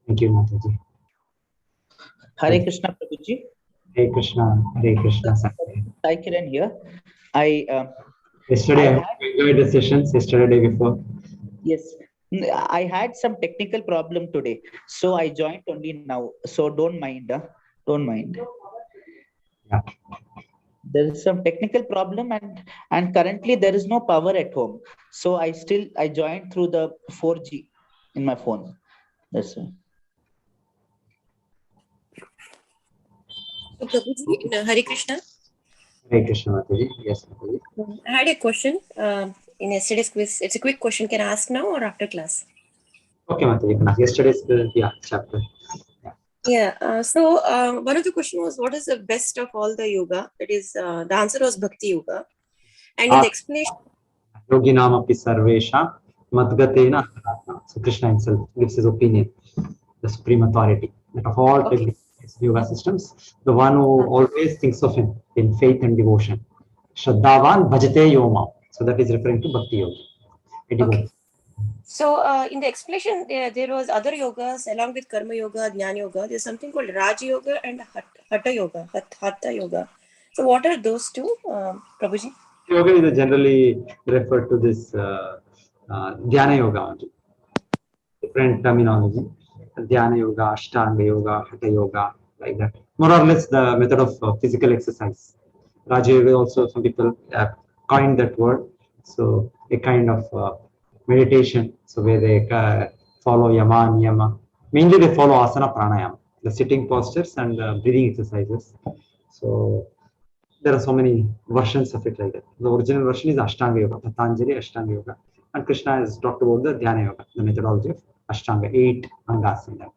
Thank you, Mataji. Hare Krishna, Prabhuji. Hare Krishna, Hare Krishna. Sai Kiran here. I Yesterday I enjoyed the sessions. Yesterday, day before. Yes, I had some technical problem today, so I joined only now. So don't mind. Don't mind. Yeah. There is some technical problem, and currently there is no power at home. So I joined through the 4G in my phone. That's why. So, Prabhuji, Hare Krishna. Hare Krishna, Mataji. Yes, Mataji. I had a question in yesterday's quiz. It's a quick question. Can I ask now or after class? Okay, Mataji. Yesterday's chapter. Yeah. So one of the question was, what is the best of all the yoga? That is, the answer was Bhakti Yoga. And in the explanation, Yogi Namapi Sarvesha Madgatena Antaratma. So Krishna himself gives his opinion, the supreme authority that of all yoga systems, the one who always thinks of him in faith and devotion. Shraddhavan Bhajate Yoma. So that is referring to Bhakti Yoga. Okay. So in the explanation, there was other yogas along with Karma Yoga, Jnana Yoga. There's something called Raj Yoga and Hatha Yoga. Hatha Yoga. So what are those two, Prabhuji? Yoga is generally referred to this Dhyana Yoga. Different terminology. Dhyana Yoga, Ashtanga Yoga, Hatha Yoga, like that. More or less the method of physical exercise. Raja Yoga also, some people coined that word. So a kind of meditation. So where they follow Yama, Niyama. Mainly they follow Asana Pranayama, the sitting postures and breathing exercises. So there are so many versions of it like that. The original version is Ashtanga Yoga, Patanjali Ashtanga Yoga. And Krishna has talked about the Dhyana Yoga, the methodology of Ashtanga, 8 angas in that.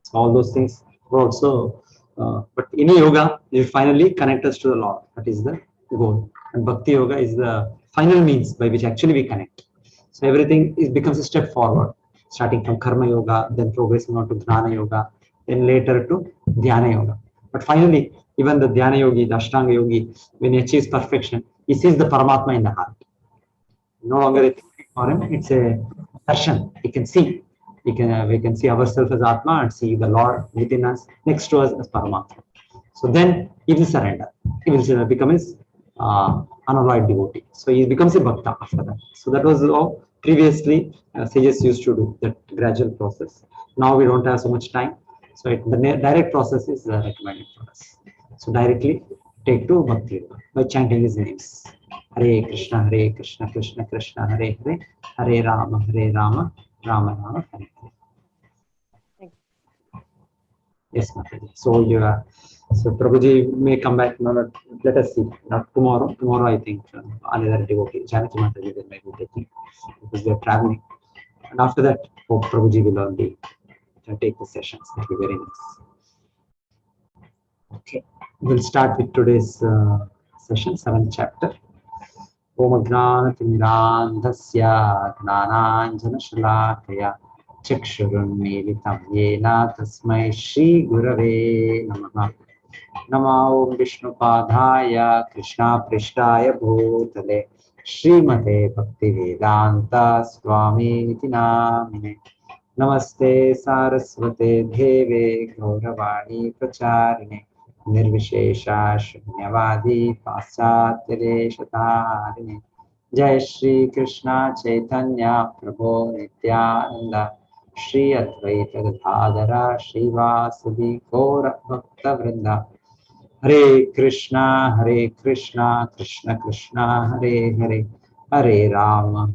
So all those things were also, but in yoga, you finally connect us to the Lord. That is the goal. And Bhakti Yoga is the final means by which actually we connect. So everything becomes a step forward, starting from Karma Yoga, then progressing on to Jnana Yoga, then later to Dhyana Yoga. But finally, even the Dhyana Yogi, the Ashtanga Yogi, when he achieves perfection, he sees the Paramatma in the heart. No longer a thinking for him, it's a darshan. He can see. We can see ourselves as Atma and see the Lord within us, next to us as Paramatma. So then he will surrender. He will become his unalloyed devotee. So he becomes a bhakta after that. So that was how previously sages used to do that gradual process. Now we don't have so much time. So the direct process is recommended for us. So directly take to Bhakti Yoga by chanting his names. Hare Krishna, Krishna Krishna, Hare Hare, Hare Rama, Rama Rama, Hare Hare. Yes, Mataji. So so Prabhuji may come back. No, let us see. Not tomorrow. Tomorrow, I think another devotee, Janaki Mataji, they may be taking because they are traveling. And after that, hope Prabhuji will only take the sessions. That will be very nice. Okay, we'll start with today's session, 7th chapter. Om Ajnanatimirandhasya Gnananjanashalakaya Chakshurunmilitam Yena Tasmai Shri Gurave Namaha. Namo Vishnupadaya Krishna Prishtaya Bhutale Srimate Bhaktivedanta Swami Namine. Namaste Saraswate Deve Gauravani Pracharine Nirvishesha Shunyavadi Paschatyadeshatarine. Jai Shri Krishna Chaitanya Prabhu Nityananda Shri Advaita Gadadhara Shri Vasudi Gaura Bhakta Vrinda. Hare Krishna Krishna Krishna Hare Hare Hare Rama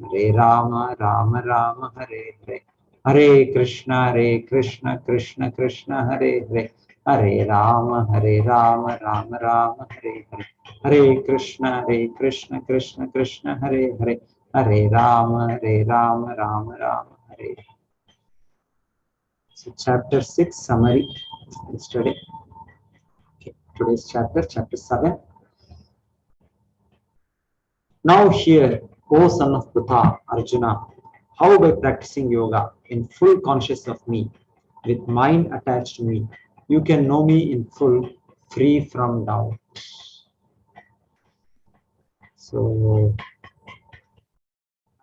Rama Rama Hare Hare. Hare Krishna Krishna Krishna Hare Hare Hare Rama Rama Rama Hare Hare. Hare Krishna Krishna Hare Hare Hare Rama Rama Hare. So chapter 6 summary yesterday. Okay, today's chapter 7. Now here, O son of Pritha, Arjuna, how by practicing yoga in full conscious of me, with mind attached to me, you can know me in full, free from doubt. So,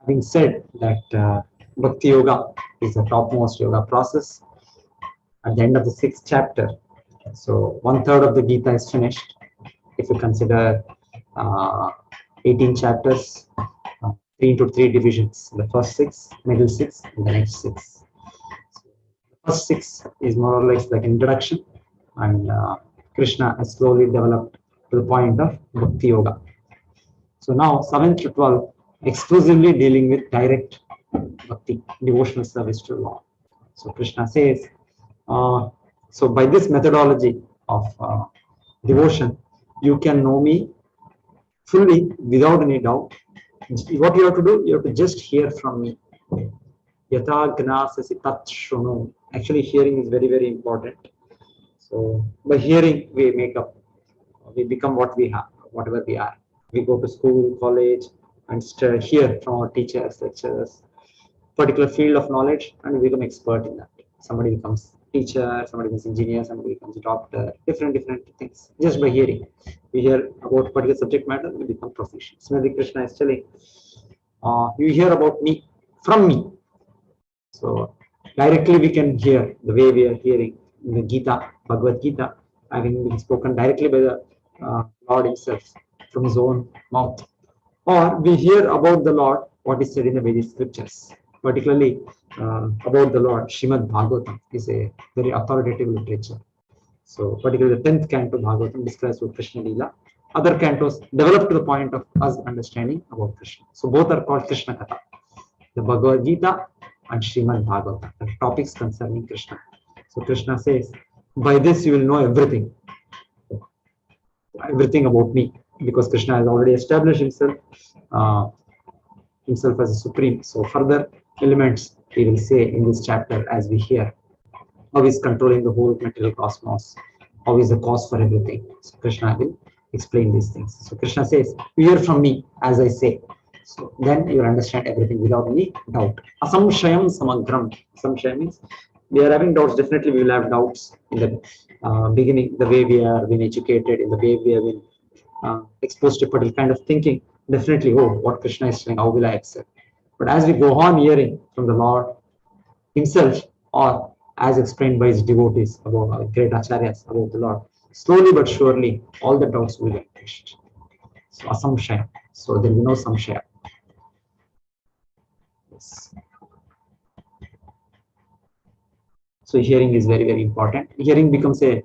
Having said that, Bhakti Yoga is the topmost yoga process. At the end of the 6th chapter, so 1/3 of the Gita is finished. If you consider 18 chapters, 3 into 3 divisions, the first 6, middle 6, and the next 6. So the first 6 is more or less like introduction, and Krishna has slowly developed to the point of Bhakti Yoga. So now 7th to 12th exclusively dealing with direct bhakti, devotional service to Lord. So Krishna says, so by this methodology of devotion, you can know me fully without any doubt. What you have to do, you have to just hear from me. Yata gnasasi tat shunu. Actually, hearing is very, very important. So by hearing, we make up, we become what we have, whatever we are. We go to school, college, and hear from our teachers, lecturers, particular field of knowledge, and we become expert in that. Somebody becomes teacher, somebody becomes engineer, somebody becomes a doctor, different things. Just by hearing, we hear about particular subject matter, we become proficient. Similarly, Krishna is telling, you hear about me from me. So directly we can hear the way we are hearing in the Gita, Bhagavad Gita, having been spoken directly by the Lord himself from his own mouth. Or we hear about the Lord, what is said in the Vedic scriptures, particularly about the Lord. Srimad Bhagavatam is a very authoritative literature. So particularly the 10th canto Bhagavatam describes what Krishna Leela. Other cantos develop to the point of us understanding about Krishna. So both are called Krishna Katha. The Bhagavad Gita and Srimad Bhagavatam, the topics concerning Krishna. So Krishna says, by this you will know everything about me, because Krishna has already established himself as a supreme. So further elements he will say in this chapter as we hear. How is controlling the whole material cosmos? How is the cause for everything? So Krishna will explain these things. So Krishna says, you hear from me as I say. So then you understand everything without any doubt. Asamshayam samagram. Asamshayam means we are having doubts. Definitely we will have doubts in the beginning, the way we are being educated, in the way we have been exposed to a particular kind of thinking. Definitely, oh, what Krishna is saying, how will I accept? But as we go on hearing from the Lord himself, or as explained by his devotees, about great acharyas, about the Lord, slowly but surely, all the doubts will get pushed. So asamshaya. So there will be no samshaya. Yes. So hearing is very, very important. Hearing becomes a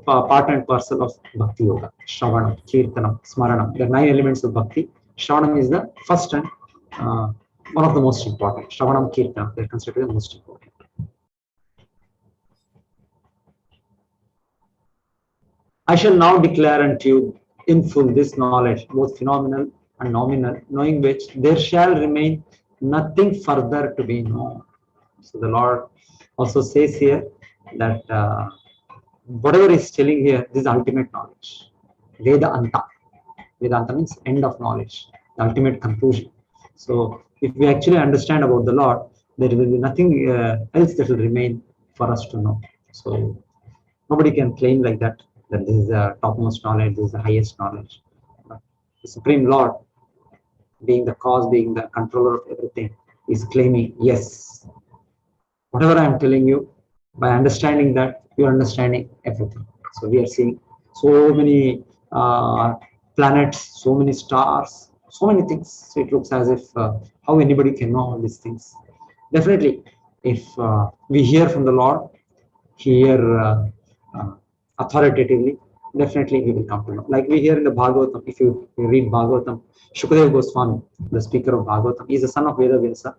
part and parcel of Bhakti Yoga. Shravanam, Kirtanam, Smaranam. The 9 elements of Bhakti. Shravanam is the first and one of the most important. Shravanam, Kirtanam, they're considered the most important. I shall now declare unto you in full this knowledge, both phenomenal and nominal, knowing which there shall remain nothing further to be known. So the Lord also says here that whatever is telling here, this is ultimate knowledge. Vedanta. Vedanta means end of knowledge, the ultimate conclusion. So if we actually understand about the Lord, there will be nothing else that will remain for us to know. So nobody can claim like that this is the topmost knowledge, this is the highest knowledge. But the Supreme Lord, being the cause, being the controller of everything, is claiming, yes, whatever I am telling you, by understanding that, you are understanding everything. So we are seeing so many planets, so many stars, so many things. So it looks as if how anybody can know all these things. Definitely, if we hear from the Lord, hear authoritatively, definitely we will come to know. Like we hear in the Bhagavatam, if you read Bhagavatam, Shukadeva Goswami, the speaker of Bhagavatam, he is the son of Veda Vyasa.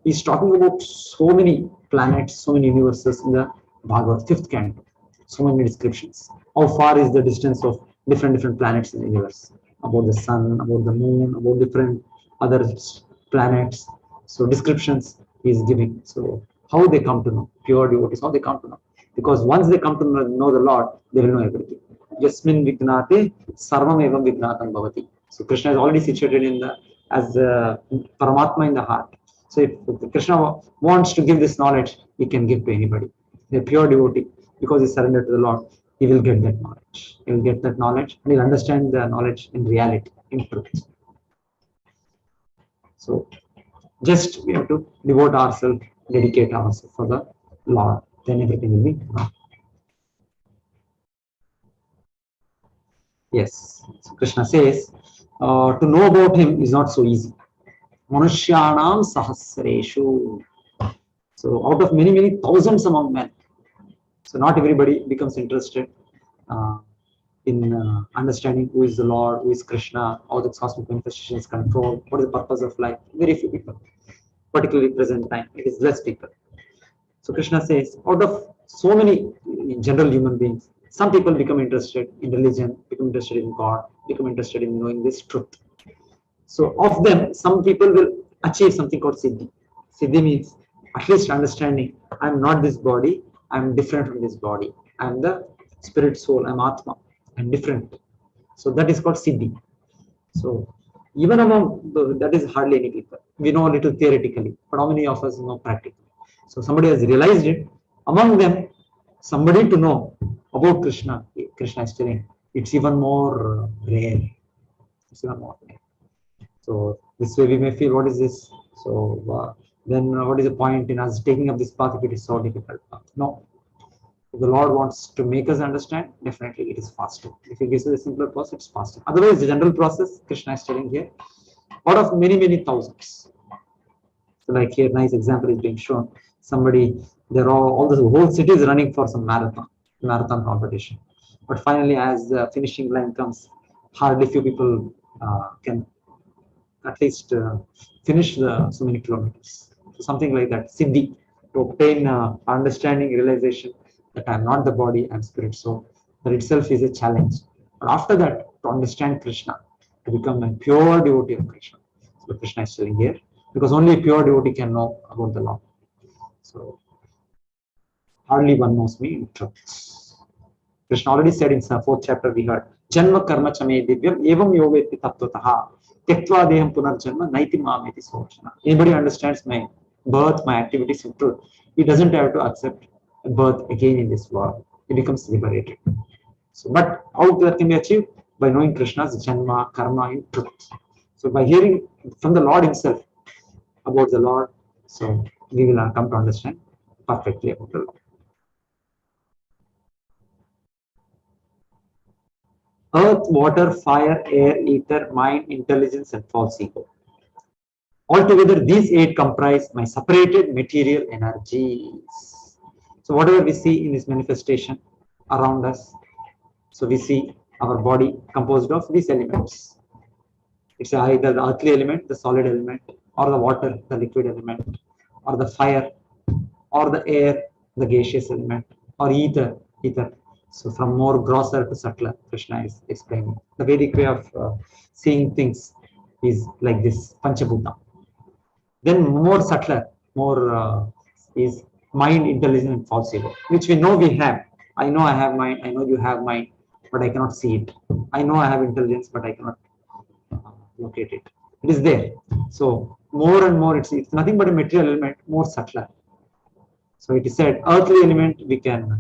He is talking about so many planets, so many universes in the Bhagavad, 5th canto, so many descriptions. How far is the distance of different planets in the universe? About the sun, about the moon, about different other planets. So descriptions he is giving. So how they come to know, pure devotees, how they come to know. Because once they come to know the Lord, they will know everything. Yasmin Vignate Sarvam Evam Vignatam Bhavati. So Krishna is already situated in the as Paramatma in the heart. So if Krishna wants to give this knowledge, he can give to anybody. A pure devotee, because he surrendered to the Lord, he will get that knowledge. He will get that knowledge and he'll understand the knowledge in reality, in truth. So just we have to devote ourselves, dedicate ourselves for the Lord, then everything will be done. Yes, so Krishna says to know about him is not so easy. Manushyanam sahasreshu. So out of many, many thousands among men. So not everybody becomes interested in understanding who is the Lord, who is Krishna, how the cosmic manifestation is controlled, what is the purpose of life. Very few people, particularly present time, it is less people. So Krishna says, out of so many general human beings, some people become interested in religion, become interested in God, become interested in knowing this truth. So of them, some people will achieve something called Siddhi. Siddhi means at least understanding, I am not this body, I am different from this body. I am the spirit soul, I am Atma, I am different. So that is called Siddhi. So even among that is hardly any people. We know a little theoretically, but how many of us know practically? So somebody has realized it. Among them, somebody to know about Krishna, Krishna is telling, it's even more rare. It's even more rare. So this way we may feel, what is this? So then what is the point in us taking up this path if it is so difficult? No. If the Lord wants to make us understand, definitely it is faster. If he gives us a simpler process, it's faster. Otherwise, the general process, Krishna is telling here, out of many, many thousands. So like here, nice example is being shown. Somebody, they're all the whole city is running for some marathon competition. But finally, as the finishing line comes, hardly few people can at least finish so many kilometers. So something like that, Siddhi, to obtain understanding, realization that I'm not the body, I'm spirit soul. That itself is a challenge. But after that, to understand Krishna, to become a pure devotee of Krishna. So Krishna is telling here, because only a pure devotee can know about the Lord. So hardly one knows me in truth. Krishna already said in the 4th chapter we heard, Janma karma chame divyam evam yogeti tattvataha tektva deham punarjanma naiti mameti sochana. Anybody understands my birth, my activities in truth, he doesn't have to accept a birth again in this world. He becomes liberated. So, but how that can be achieved? By knowing Krishna's Janma, karma in truth. So by hearing from the Lord himself about the Lord, so we will come to understand perfectly about the Lord. Earth, water, fire, air, ether, mind, intelligence, and false ego. Altogether, these 8 comprise my separated material energies. So whatever we see in this manifestation around us, so we see our body composed of these elements. It's either the earthly element, the solid element, or the water, the liquid element, or the fire, or the air, the gaseous element, or ether. So from more grosser to subtler, Krishna is explaining. The Vedic way of seeing things is like this, Panchabhuta. Then more subtler, more is mind, intelligence, and false ego, which we know we have. I know I have mind, I know you have mind, but I cannot see it. I know I have intelligence, but I cannot locate it. It is there. So more and more, it's nothing but a material element, more subtler. So it is said, earthly element we can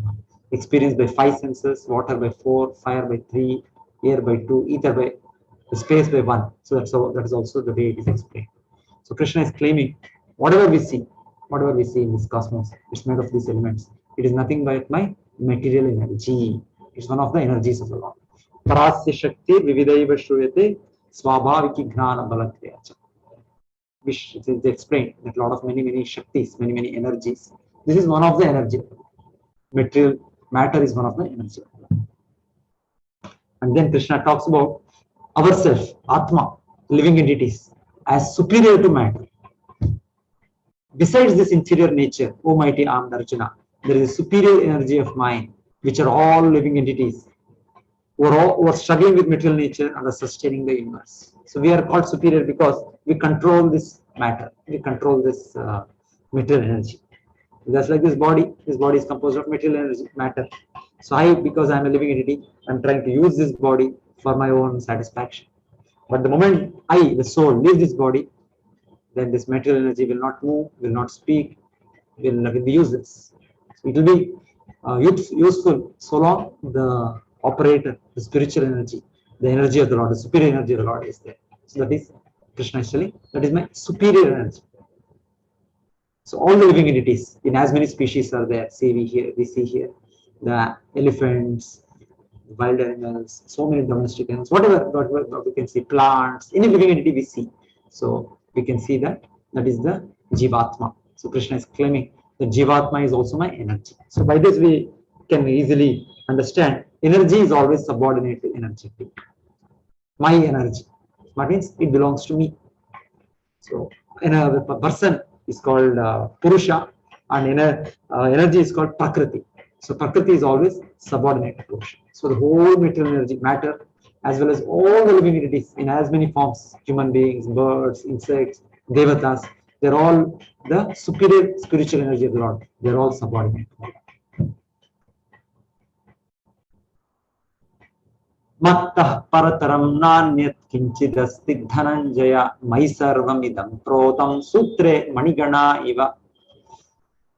experience by 5 senses, water by 4, fire by 3, air by 2, ether by space by 1. So that is also the way it is explained. So Krishna is claiming, whatever we see in this cosmos, it's made of these elements. It is nothing but my material energy. It's one of the energies of the Lord. Parasya Shakti Vividaiva Shruyate Swabhaviki Gnana Balakryacha. Which is explained that a lot of many Shaktis, many energies. This is one of the energy. Material matter is one of the energy. And then Krishna talks about ourselves, Atma, living entities, as superior to matter. Besides this inferior nature, O mighty armed Arjuna, there is a superior energy of mind, which are all living entities who are struggling with material nature and are sustaining the universe. So we are called superior because we control this matter, we control this material energy. Just like this body is composed of material energy, matter. So because I am a living entity, I am trying to use this body for my own satisfaction. But the moment I, the soul, leave this body, then this material energy will not move, will not speak, will be useless. So it will be useful so long the operator, the spiritual energy, the energy of the Lord, the superior energy of the Lord is there. So that is Krishna is telling that is my superior energy. So all the living entities in as many species are there. See, we see here the elephants, wild animals, so many domestic animals, whatever what we can see, plants, any living entity we see. So we can see that is the Jivatma. So Krishna is claiming that Jivatma is also my energy. So by this we can easily understand energy is always subordinate to energetic. My energy. That means it belongs to me. So a person is called Purusha, and energy is called Prakriti. So Prakriti is always subordinate to Purusha. So the whole material energy, matter, as well as all the living entities in as many forms, human beings, birds, insects, devatas, they're all the superior spiritual energy of the Lord. They're all subordinate. Mattah parataram nanyat kinchidasti dhananjaya mai sarvam idam protam sutre manigana iva.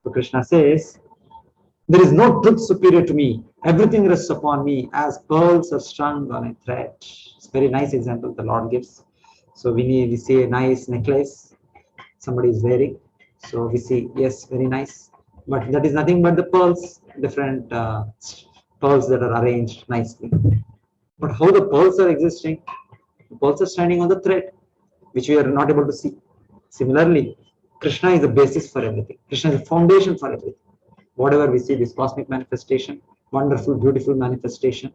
So Krishna says, there is no truth superior to me. Everything rests upon me as pearls are strung on a thread. It's a very nice example the Lord gives. So we see a nice necklace somebody is wearing. So we see, yes, very nice. But that is nothing but the pearls, different pearls that are arranged nicely. But how the pearls are existing? The pearls are standing on the thread, which we are not able to see. Similarly, Krishna is the basis for everything. Krishna is the foundation for everything. Whatever we see, this cosmic manifestation, wonderful, beautiful manifestation,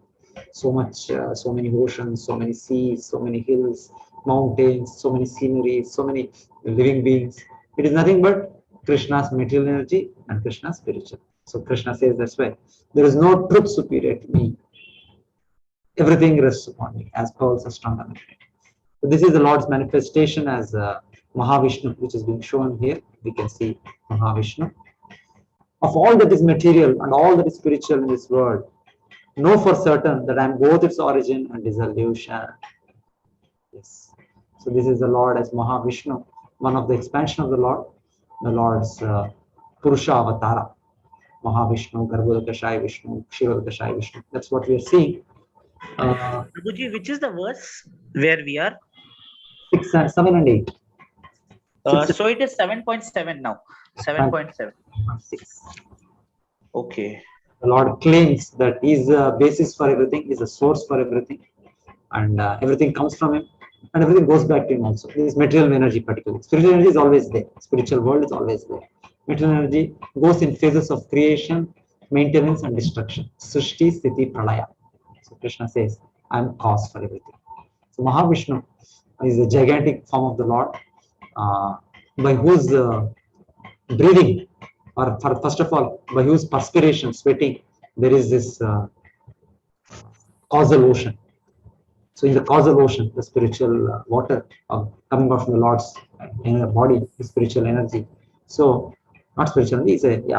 so many oceans, so many seas, so many hills, mountains, so many sceneries, so many living beings. It is nothing but Krishna's material energy and Krishna's spiritual. So Krishna says that's why there is no truth superior to me. Everything rests upon me as pearls are strung on the thread. So this is the Lord's manifestation as Mahavishnu, which is being shown here. We can see Mahavishnu. Of all that is material and all that is spiritual in this world, know for certain that I am both its origin and dissolution. Yes. So this is the Lord as Mahavishnu, one of the expansion of the Lord's Purusha Avatara. Mahavishnu, Garbhodakashaya Vishnu, Kshirodakashaya Vishnu. That's what we are seeing. Prabhuji, which is the verse where we are? 6, 7 and 8. So it is 7.7 now. 7.7. 6. Okay. The Lord claims that He is the basis for everything, He is the source for everything, and everything comes from Him, and everything goes back to Him also. This material energy, particularly. Spiritual energy is always there. Spiritual world is always there. Material energy goes in phases of creation, maintenance, and destruction. Srishti, Sthiti, Pralaya. So Krishna says, I am cause for everything. So Mahavishnu is a gigantic form of the Lord, by whose breathing, or first of all, by whose perspiration, sweating, there is this causal ocean. So in the causal ocean, the spiritual water coming out from the Lord's body, the spiritual energy. So not spiritual energy,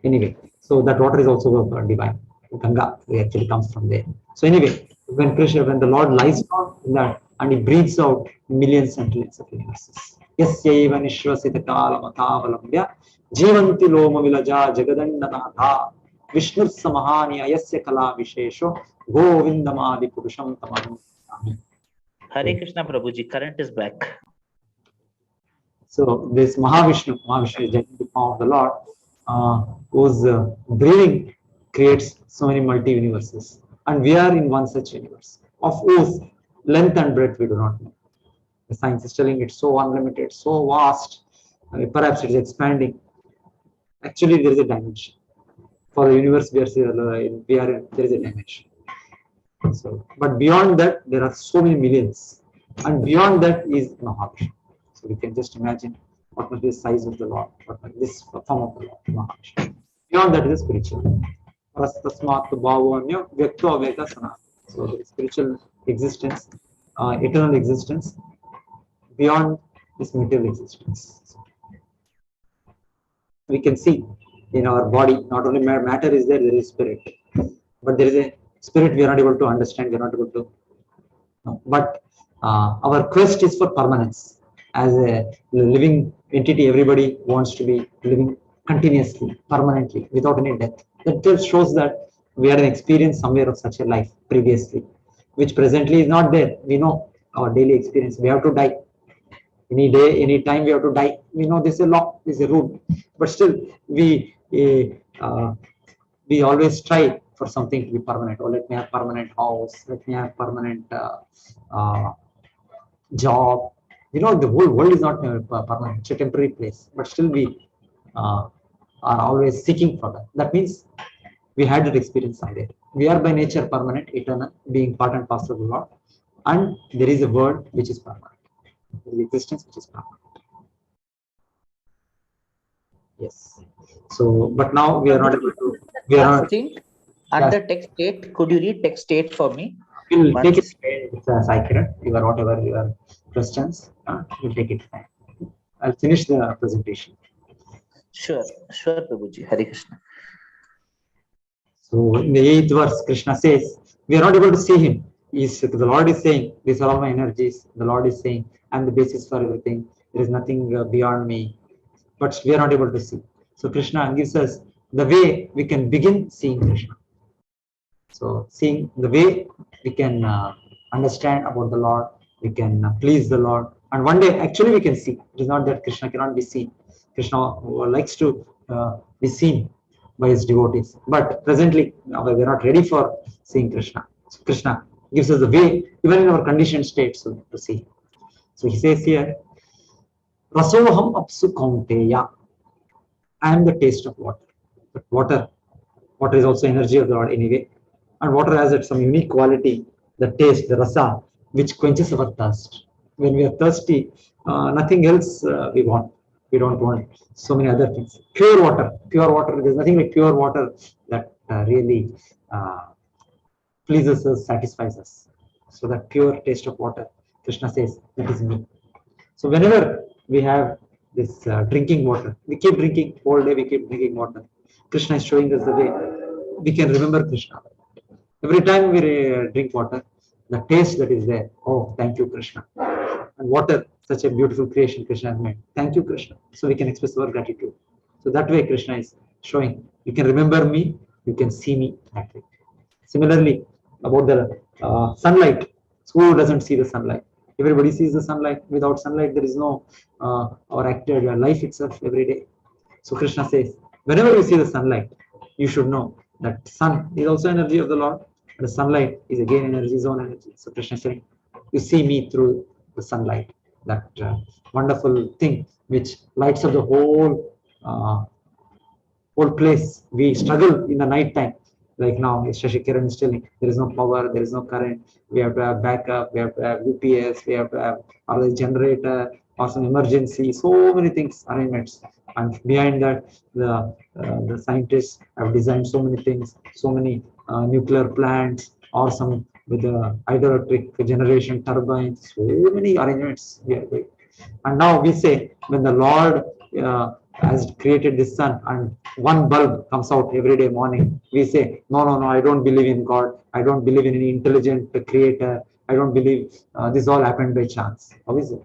anyway. So that water is also divine. Ganga actually comes from there. So anyway, when the Lord lies down in that and He breathes out millions and trillions of universes. Yasyaiva nishvasita kalamatavalambya jivanti loma vilaja jagadannatha Vishnu samahani ayasya kala vishesho govindamadi purusham tamam. Hare Krishna Prabhuji, current is back. So this Mahavishnu is the form of the Lord, whose breathing creates so many multi-universes. And we are in one such universe, of whose length and breadth we do not know. The science is telling it's so unlimited, so vast, perhaps it is expanding. Actually, there is a dimension. For the universe there is a dimension. So, but beyond that, there are so many millions, and beyond that is Mahavishnu. So we can just imagine what must be the size of the Lord, what must be this form of the Lord, Mahavishnu. Beyond that is the spiritual. So the spiritual existence, eternal existence, beyond this material existence. We can see in our body, not only matter is there, there is spirit, but there is a spirit we are not able to understand, we are not able to know. But our quest is for permanence. As a living entity, everybody wants to be living continuously, permanently, without any death. That just shows that we had an experience somewhere of such a life previously, which presently is not there. We know our daily experience. We have to die. Any day, any time we have to die. We know this is a law, this is a rule, but still we always strive for something to be permanent. Oh, let me have permanent house, let me have permanent uh, job. The whole world is not permanent, it's a temporary place, but still we uh, are always seeking for that. That means we had that experience someday. We are by nature permanent, eternal, being part and parcel of the Lord, and there is a world which is permanent, there is existence which is permanent. Yes. So, but now we are not able to. We are Last not. thing, under text state, could you read text state for me? We'll take Once. it with Sai Kiran. Whatever your questions, we'll take it. I'll finish the presentation. Sure, Prabhuji. Hare Krishna. So in the 8th verse, Krishna says, we are not able to see him. The Lord is saying, these are all my energies. The Lord is saying, I'm the basis for everything. There is nothing beyond me. But we are not able to see. So Krishna gives us the way we can begin seeing Krishna. So seeing the way we can understand about the Lord, we can please the Lord. And one day, actually, we can see. It is not that Krishna cannot be seen. Krishna likes to be seen by his devotees. But presently, we are not ready for seeing Krishna. So Krishna gives us the way, even in our conditioned state, so to see. So he says here, Rasoham apsu kaunteya. I am the taste of water. But water is also energy of the Lord anyway. And water has some unique quality, the taste, the rasa, which quenches our thirst. When we are thirsty, nothing else we want. We don't want so many other things. Pure water, there's nothing like pure water that really pleases us, satisfies us. So that pure taste of water, Krishna says, that is me. So whenever we have this drinking water, we keep drinking, all day we keep drinking water. Krishna is showing us the way. We can remember Krishna. Every time we drink water, the taste that is there, oh, thank you, Krishna. And water, such a beautiful creation Krishna has made. Thank you, Krishna. So we can express our gratitude. So that way Krishna is showing, you can remember me, you can see me that way. Similarly, about the sunlight, who doesn't see the sunlight? Everybody sees the sunlight. Without sunlight, there is no our active life itself every day. So Krishna says, whenever you see the sunlight, you should know that sun is also energy of the Lord. The sunlight is again energy, his own energy. So Krishna is saying, you see me through the sunlight, that wonderful thing which lights up the whole place. We struggle in the night time. Like now, Shashi Kiran is telling, there is no power, there is no current. We have to have backup, we have to have UPS, we have to have a generator or some emergency. So many things, arrangements. And behind that, the scientists have designed so many things, so many nuclear plants or some with the hydroelectric generation turbines, so many arrangements we are doing. And now we say, when the Lord has created this sun and one bulb comes out every day morning, we say, no, I don't believe in God. I don't believe in any intelligent creator. I don't believe this all happened by chance. How is it?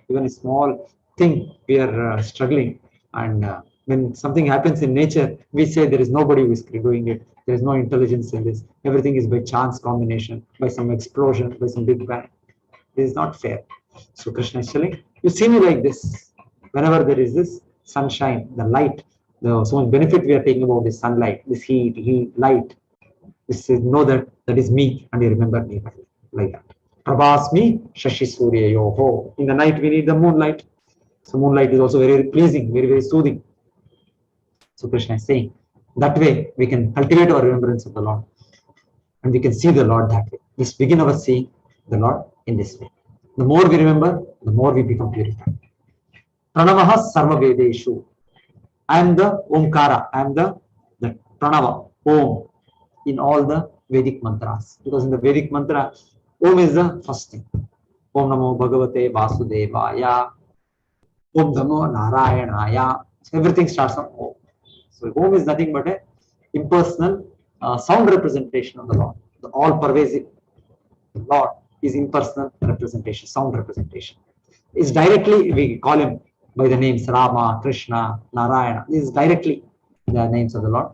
Even a small thing, we are struggling. And when something happens in nature, we say there is nobody who is doing it. There is no intelligence in this. Everything is by chance combination, by some explosion, by some big bang. This is not fair. So Krishna is telling, you see me like this. Whenever there is this sunshine, the light, so much benefit we are taking about this sunlight, this heat, light. This is know that is me, and you remember me like that. Prabhasmi Shashi Surya Yoho. In the night we need the moonlight. So moonlight is also very pleasing, very, very soothing. So Krishna is saying, that way we can cultivate our remembrance of the Lord. And we can see the Lord that way. We begin our seeing the Lord in this way. The more we remember, the more we become purified. Pranavaha Sarva Vedeshu. I am the Omkara. I am the Pranava, Om, in all the Vedic mantras. Because in the Vedic mantra, Om is the first thing. Om Namo Bhagavate Vasudevaya. Om Namo Narayanaya. So everything starts on Om. So Om is nothing but a impersonal sound representation of the Lord. The all-pervasive Lord is impersonal representation, sound representation. Is directly, we call him by the names Rama, Krishna, Narayana. This is directly the names of the Lord,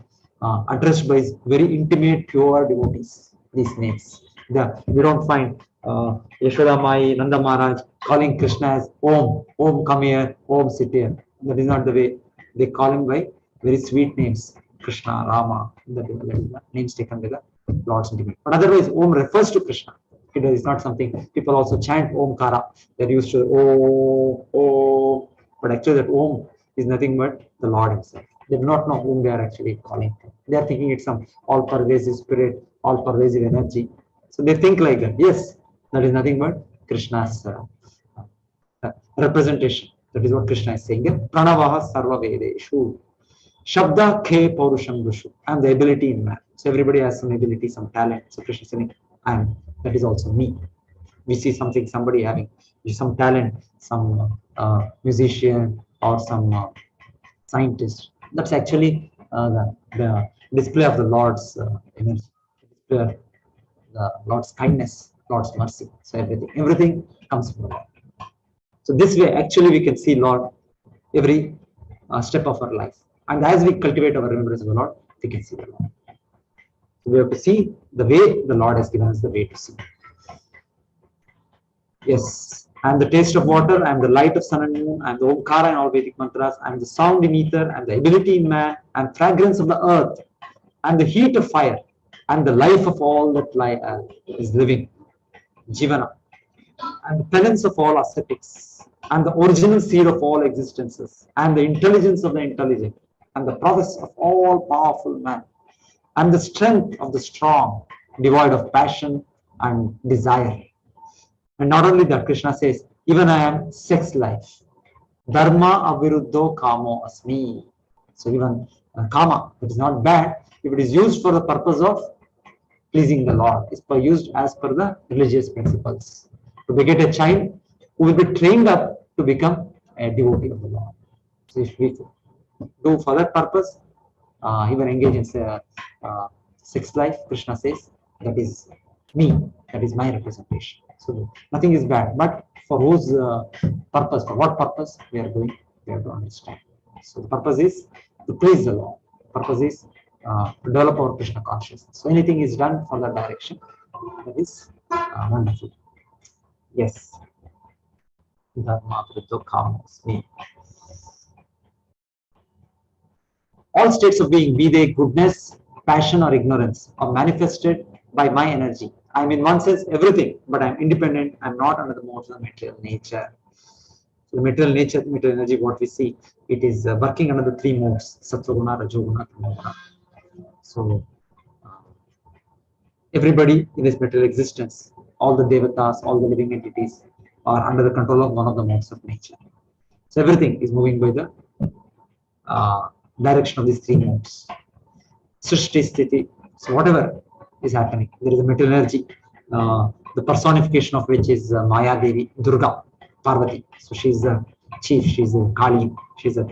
addressed by his very intimate, pure devotees. These names. We don't find Yashoda Mai, Nanda Maharaj calling Krishna as Om, Om come here, Om sit here. That is not the way. They call him by very sweet names, Krishna, Rama. That is the names taken by the Lord's intimate. But otherwise, Om refers to Krishna. It is not something people also chant Omkara. They're used to Om, Om. But actually, that Om is nothing but the Lord Himself. They do not know whom they are actually calling. They are thinking it's some all-pervasive spirit, all-pervasive energy. So they think like that. Yes, that is nothing but Krishna's representation. That is what Krishna is saying here. Pranavaha sarva vedeshu. Shabda khe paurusham dushu. I am the ability in man. So everybody has some ability, some talent. So Krishna is saying, I am. That is also me. We see something, somebody having some talent, some musician or some scientist. That's actually the display of the Lord's energy, display of the Lord's kindness, Lord's mercy. So everything comes from the Lord. So this way, actually, we can see Lord every step of our life. And as we cultivate our remembrance of the Lord, we can see the Lord. So we have to see the way the Lord has given us the way to see. Yes, I am the taste of water, I am the light of sun and moon, I am the Omkara and all Vedic mantras, I am the sound in ether, I am the ability in man, I am fragrance of the earth, I am the heat of fire, I am the life of all that is living, Jivana. I am the penance of all ascetics, I am the original seed of all existences, I am the intelligence of the intelligent, I am the process of all powerful man, I am the strength of the strong, devoid of passion and desire. And not only that, Krishna says, even I am sex life. Dharma aviruddho kamo asmi. So even kama, it is not bad if it is used for the purpose of pleasing the Lord. It's used as per the religious principles. To beget a child who will be trained up to become a devotee of the Lord. So if we do for that purpose, even engage in sex life, Krishna says, that is me, that is my representation. So nothing is bad, but for whose purpose, for what purpose we are doing, we have to understand. So the purpose is to please the Lord. The purpose is to develop our Krishna consciousness. So anything is done for that direction. That is wonderful. Yes. Dharma Prito Kamos, me. All states of being, be they goodness, passion, or ignorance, are manifested by my energy. I am in one sense everything, but I am independent. I am not under the modes of material nature. So the material nature, material energy, what we see, it is working under the three modes: Sattva-guna, Rajoguna, Tamoguna. So everybody in this material existence, all the devatas, all the living entities, are under the control of one of the modes of nature. So everything is moving by the direction of these three modes. Srishti, Sthiti. So whatever is happening, there is a material energy, the personification of which is Maya Devi, Durga, Parvati. So she is the chief, she is the Kali, she is a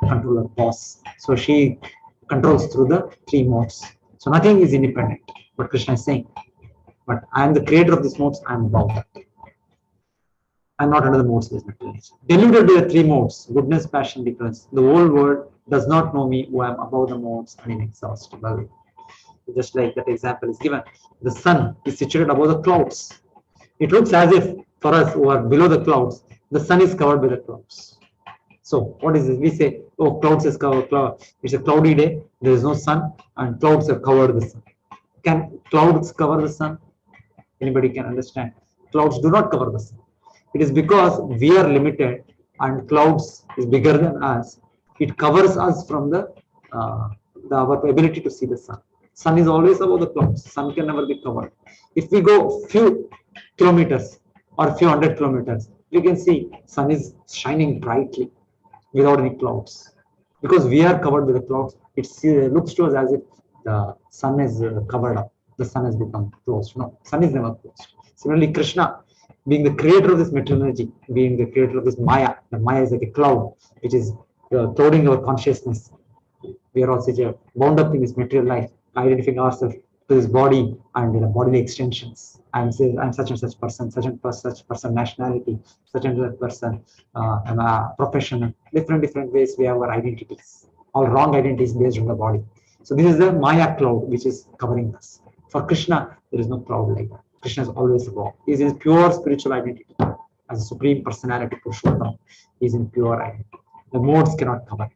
controller, boss. So she controls through the three modes. So nothing is independent. But Krishna is saying, but I am the creator of these modes, I am above that. I am not under the modes of this material nature. Deluded by the three modes, goodness, passion, difference, the whole world does not know me, who I am above the modes and inexhaustible. Just like that example is given, the sun is situated above the clouds. It looks as if for us who are below the clouds, the sun is covered by the clouds. So what is this? We say, oh, clouds is covered. It's a cloudy day. There is no sun, and clouds have covered the sun. Can clouds cover the sun? Anybody can understand? Clouds do not cover the sun. It is because we are limited, and clouds is bigger than us. It covers us from our ability to see the sun. Sun is always above the clouds. Sun can never be covered. If we go few kilometers or few hundred kilometers, we can see sun is shining brightly without any clouds. Because we are covered with the clouds, it looks to us as if the sun is covered up. The sun has become closed. No, sun is never closed. Similarly, Krishna, being the creator of this material energy, being the creator of this Maya, the Maya is like a cloud which is clouding our consciousness. We are also bound up in this material life, identifying ourselves to this body and bodily extensions. I'm such and such person, such person nationality, such and such person, I'm a profession. Different ways we have our identities, all wrong identities based on the body. So this is the Maya cloud which is covering us. For Krishna, there is no cloud like that. Krishna is always above. He is in his pure spiritual identity. as a supreme personality, Purushottam, is in pure identity. The modes cannot cover it.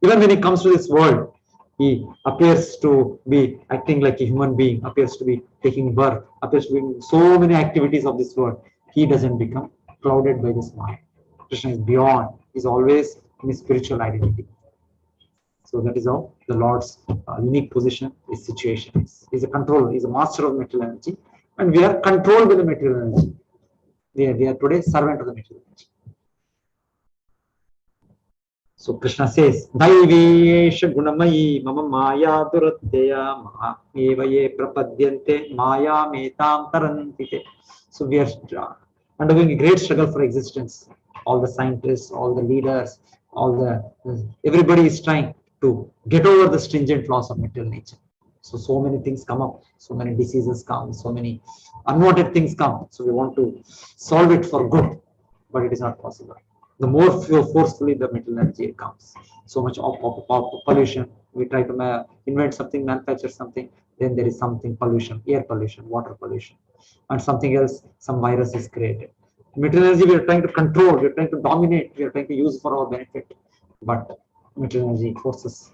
Even when he comes to this world, he appears to be acting like a human being, appears to be taking birth, appears to be doing so many activities of this world. He doesn't become clouded by this mind. Krishna is beyond, is always in his spiritual identity. So that is how the Lord's unique position, his situation is. He's a controller, he's a master of material energy, and we are controlled by the material energy. We are today servant of the material energy. So Krishna says, Daiviyesha gunamayi mama maya duratteya mahamevaye prapadyante maya metam tarantite. So we are undergoing a great struggle for existence. All the scientists, all the leaders, everybody is trying to get over the stringent laws of material nature. So many things come up, so many diseases come, so many unwanted things come. So we want to solve it for good, but it is not possible. The more forcefully the material energy comes, so much of pollution. We try to invent something, manufacture something, then there is something pollution, air pollution, water pollution, and something else, some virus is created. Material energy we are trying to control, we are trying to dominate, we are trying to use for our benefit, but material energy forces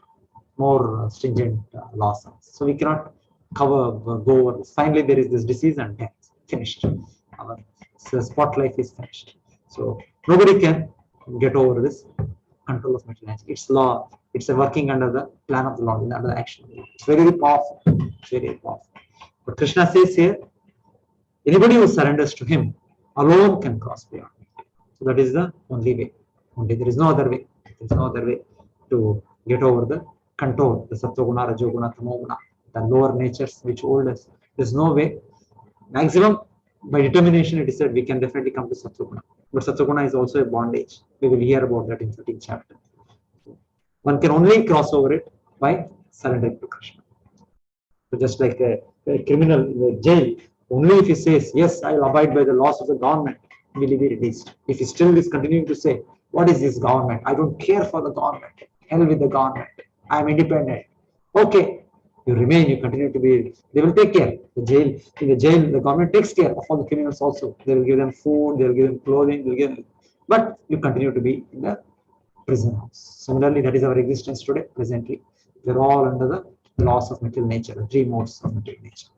more stringent laws. So we cannot go over this. Finally, there is this disease and death. Finished. Our spot life is finished. So nobody can get over this control of material energy. It's law. It's a working under the plan of the Lord, under the action of the Lord. It's very, very powerful. It's very, very powerful. But Krishna says here, anybody who surrenders to him alone can cross beyond. So that is the only way. There is no other way. There is no other way to get over the control, the Sattva-guna, Rajo-guna, Tamo-guna, the lower natures which hold us. There is no way. Maximum, by determination, it is said we can definitely come to Sattva-guna. But Sattva-guna is also a bondage. We will hear about that in 13th chapter. One can only cross over it by surrendering to Krishna. So just like a criminal in the jail, only if he says, yes, I will abide by the laws of the government, will he be released. If he still is continuing to say, what is this government? I don't care for the government. Hell with the government. I am independent. Okay, you remain, you continue to be, they will take care. In the jail, the government takes care of all the criminals also. They will give them food, they will give them clothing, they will give them, but you continue to be in the prison house. Similarly, that is our existence today, presently. We are all under the laws of material nature, the three modes of material nature.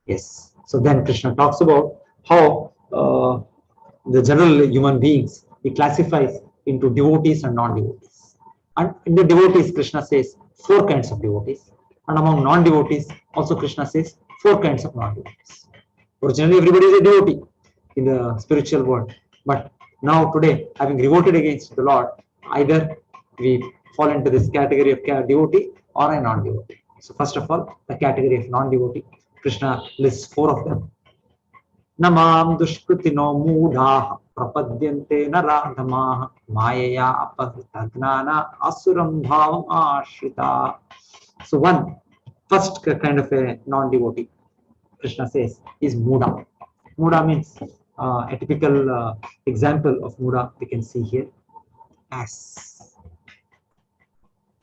Yes. So then Krishna talks about how the general human beings, he classifies into devotees and non-devotees. And in the devotees, Krishna says 4 kinds of devotees. And among non-devotees, also Krishna says 4 kinds of non-devotees. Originally, everybody is a devotee in the spiritual world. But now today, having revolted against the Lord, either we fall into this category of devotee or a non-devotee. So first of all, the category of non-devotee. Krishna lists 4 of them. Namam dushkritino mudha prapadyante naradhamaha mayaya apahita gnana asuram bhavam ashrita. So first kind of a non-devotee, Krishna says, is mudha. Mudha means a typical example of mudha we can see here, ass.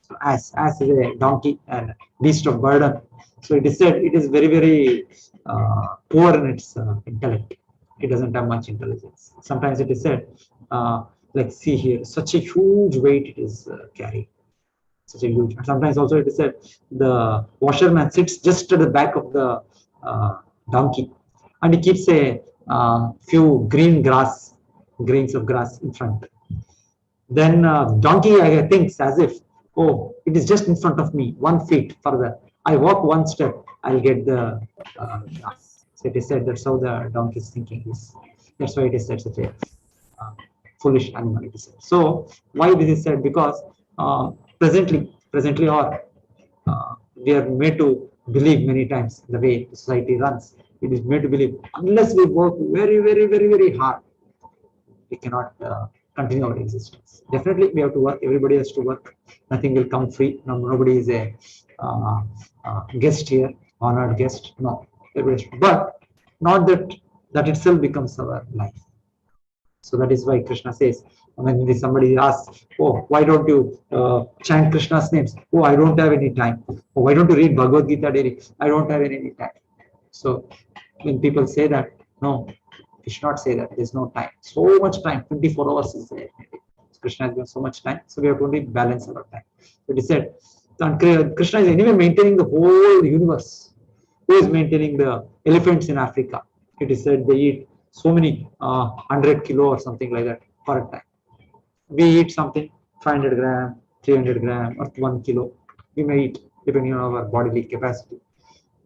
So ass is a donkey and beast of burden. So it is said it is very, very poor in its intellect. It doesn't have much intelligence. Sometimes it is said, like see here, such a huge weight it is carrying. Such a huge. And sometimes also it is said the washerman sits just at the back of the donkey, and he keeps a few grains of grass in front. Then donkey thinks as if, oh, it is just in front of me, 1 feet further. I walk 1 step, I'll get the grass. So it is said that's how the donkey is thinking is. That's why it is said such a foolish animal. It is said. So why this is said? Because presently, or we are made to believe many times the way society runs. It is made to believe unless we work very, very, very, very hard, we cannot continue our existence. Definitely, we have to work. Everybody has to work. Nothing will come free. Nobody is a guest here, honored guest. No, but not that itself becomes our life. So that is why Krishna says, when somebody asks, oh, why don't you chant Krishna's names? Oh, I don't have any time. Oh, why don't you read Bhagavad Gita daily? I don't have any time. So when people say that, No, we should not say that. There's no time. So much time, 24 hours is there. Krishna has given so much time, so we have to only balance our time. So it is said, and Krishna is anyway maintaining the whole universe. Who is maintaining the elephants in Africa? It is said they eat so many 100 kilo or something like that per time. We eat something 500 gram, 300 gram, or 1 kilo. We may eat depending on our bodily capacity.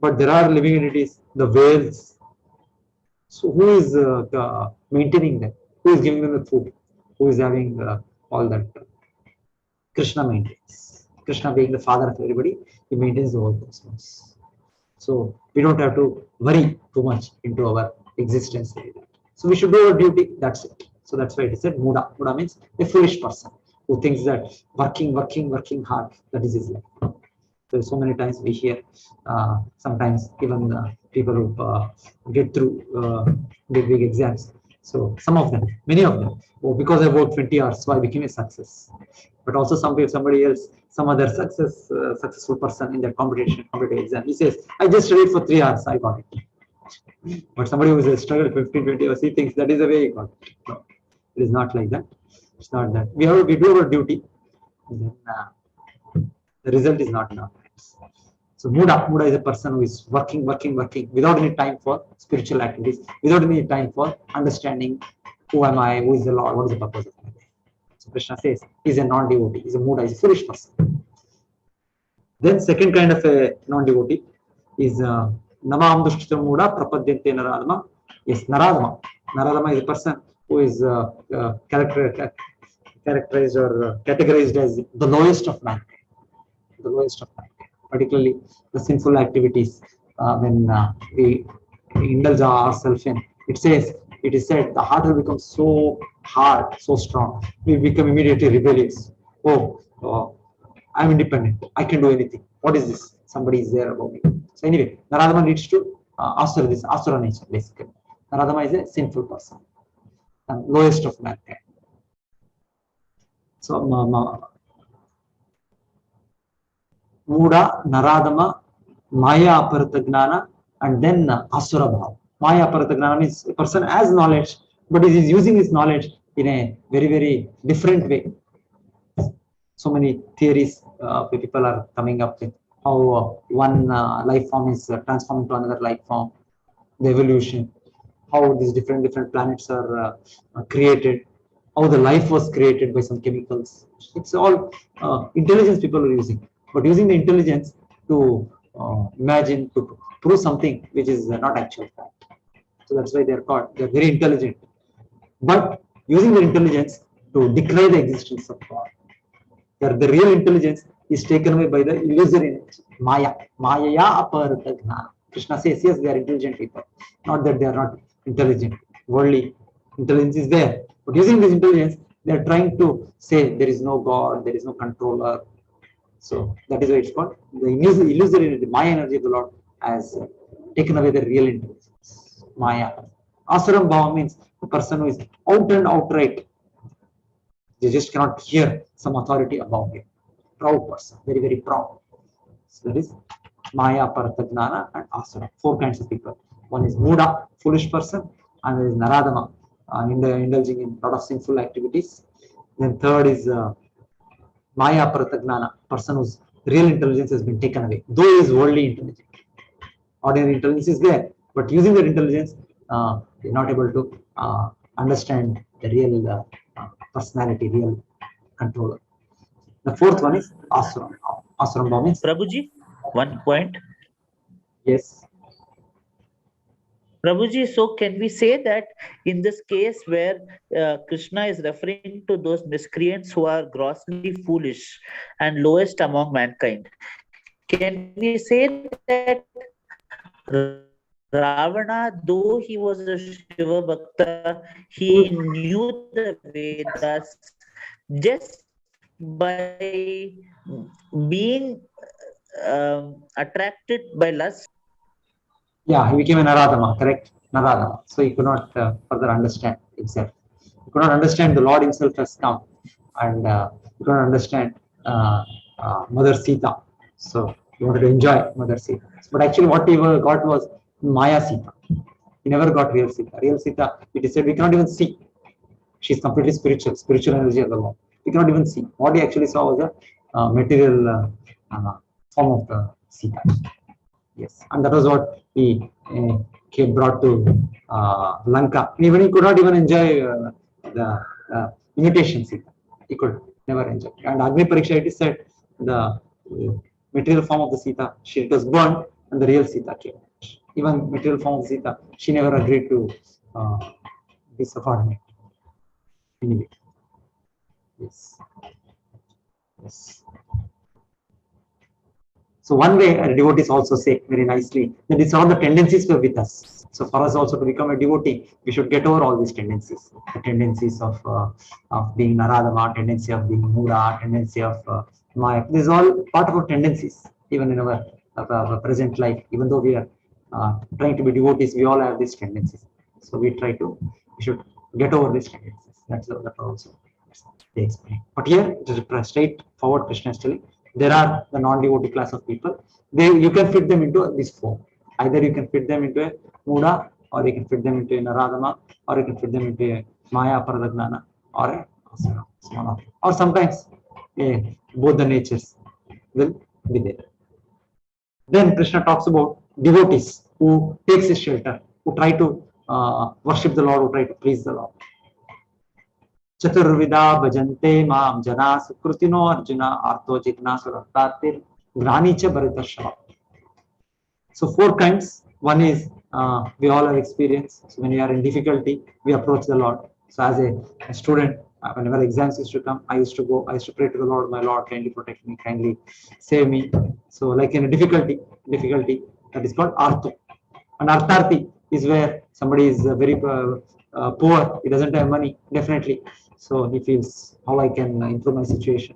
But there are living entities, the whales. So who is maintaining them? Who is giving them the food? Who is having all that? Krishna maintains. Krishna being the father of everybody, he maintains the whole cosmos. So we don't have to worry too much into our existence. So we should do our duty. That's it. So that's why it is said Muda. Muda means a foolish person who thinks that working hard, that is his life. So many times we hear, sometimes even people who get through big exams. So some of them, many of them, oh, because I worked 20 hours, so I became a success. But also somebody else, some other successful person in that competitive exam, he says, I just studied for 3 hours, I got it. But somebody who has struggled 15, 20 hours, he thinks that is the way he got it. No, it is not like that. It's not that. We do our duty. Then, the result is not in our hands. So Muda is a person who is working without any time for spiritual activities, without any time for understanding who am I, who is the Lord, what is the purpose of my life. So Krishna says he's a non-devotee, he's a Muda, he's a foolish person. Then second kind of a non-devotee is Namam Dushta Muda Prapadyante Naradama. Yes, Naradama. Naradama is a person who is characterized or categorized as the lowest of mankind. The lowest of mankind, particularly the sinful activities when we indulge ourselves in. It is said the heart will become so hard, so strong. We become immediately rebellious. I'm independent. I can do anything. What is this? Somebody is there above me. So anyway, Naradama leads to Asura nature basically. Naradama is a sinful person, and lowest of mankind. So Muda, Naradama, Maya Aparata Gnana, and then Asura Bhav. Maya Aparata Gnana means a person has knowledge, but he is using his knowledge in a very, very different way. So many theories people are coming up with how one life form is transformed to another life form, the evolution, how these different planets are created, how the life was created by some chemicals. It's all intelligence people are using, but using the intelligence to imagine, to prove something which is not actual fact. So that's why they're very intelligent, but using their intelligence to declare the existence of God. The real intelligence is taken away by the illusory energy, Maya. Maya aparata gnana. Krishna says, yes, they are intelligent people. Not that they are not intelligent. Worldly intelligence is there. But using this intelligence, they are trying to say there is no God, there is no controller. So that is why it's called the illusory energy, Maya energy of the Lord has taken away the real intelligence. Maya. Asuram Bhava means the person who is out and outright. They just cannot hear some authority above him. Proud person, very, very proud. So that is Maya, Aparata Gnana, and Asura. 4 kinds of people. One is Muda, foolish person, and there is Naradama, indulging in a lot of sinful activities. Then third is Maya, Aparata Gnana, person whose real intelligence has been taken away. Though he is worldly intelligent. Ordinary intelligence is there, but using that intelligence, they are not able to understand the real personality, real controller. The fourth one is Asuram. Asuram Bhava means. Prabhuji, one point. Yes. Prabhuji, so can we say that in this case where Krishna is referring to those miscreants who are grossly foolish and lowest among mankind, can we say that Ravana, though he was a Shiva Bhakta, he knew the Vedas just by being attracted by lust? Yeah, he became a Naradama, correct? Naradama. So he could not further understand himself. He could not understand the Lord himself has come, and he could not understand Mother Sita. So he wanted to enjoy Mother Sita. But actually, what he got was Maya Sita. He never got real Sita. Real Sita, it is said we cannot even see. She's completely spiritual energy of the Lord. We cannot even see. What he actually saw was a material form of the Sita. Yes, and that was what he brought to Lanka. And even he could not even enjoy the imitation Sita. He could never enjoy. And Agni Pariksha, it is said the material form of the Sita, it was burned, and the real Sita came. Even material form of Sita, she never agreed to be subordinate. Anyway, yes, yes. So one way devotees also say very nicely that it's all the tendencies were with us. So for us also to become a devotee, we should get over all these tendencies. The tendencies of being Naradama, tendency of being Mura, tendency of Maya. This is all part of our tendencies, even in our present life. Even though we are trying to be devotees, we all have these tendencies. So we should get over these tendencies. That's also they explain. But here, just straightforward Krishna is telling. There are the non-devotee class of people. You can fit them into this form. Either you can fit them into a Muda, or you can fit them into a Naradama, or you can fit them into a Maya Paradagnana, or a Asura. Or sometimes both the natures will be there. Then Krishna talks about devotees who takes his shelter, who try to worship the Lord, who try to please the Lord. Chaturvida bhajante mam jana sukrutino arjuna artho jitnasuratatir granicha bharitashava. So 4 kinds. One is we all have experience. So when we are in difficulty, we approach the Lord. So as a student, whenever exams used to come, I used to pray to the Lord, my Lord, kindly protect me, kindly save me. So like in a difficulty that is called artho. And artharthi is where somebody is very poor, he doesn't have money, definitely. So he feels how I can improve my situation.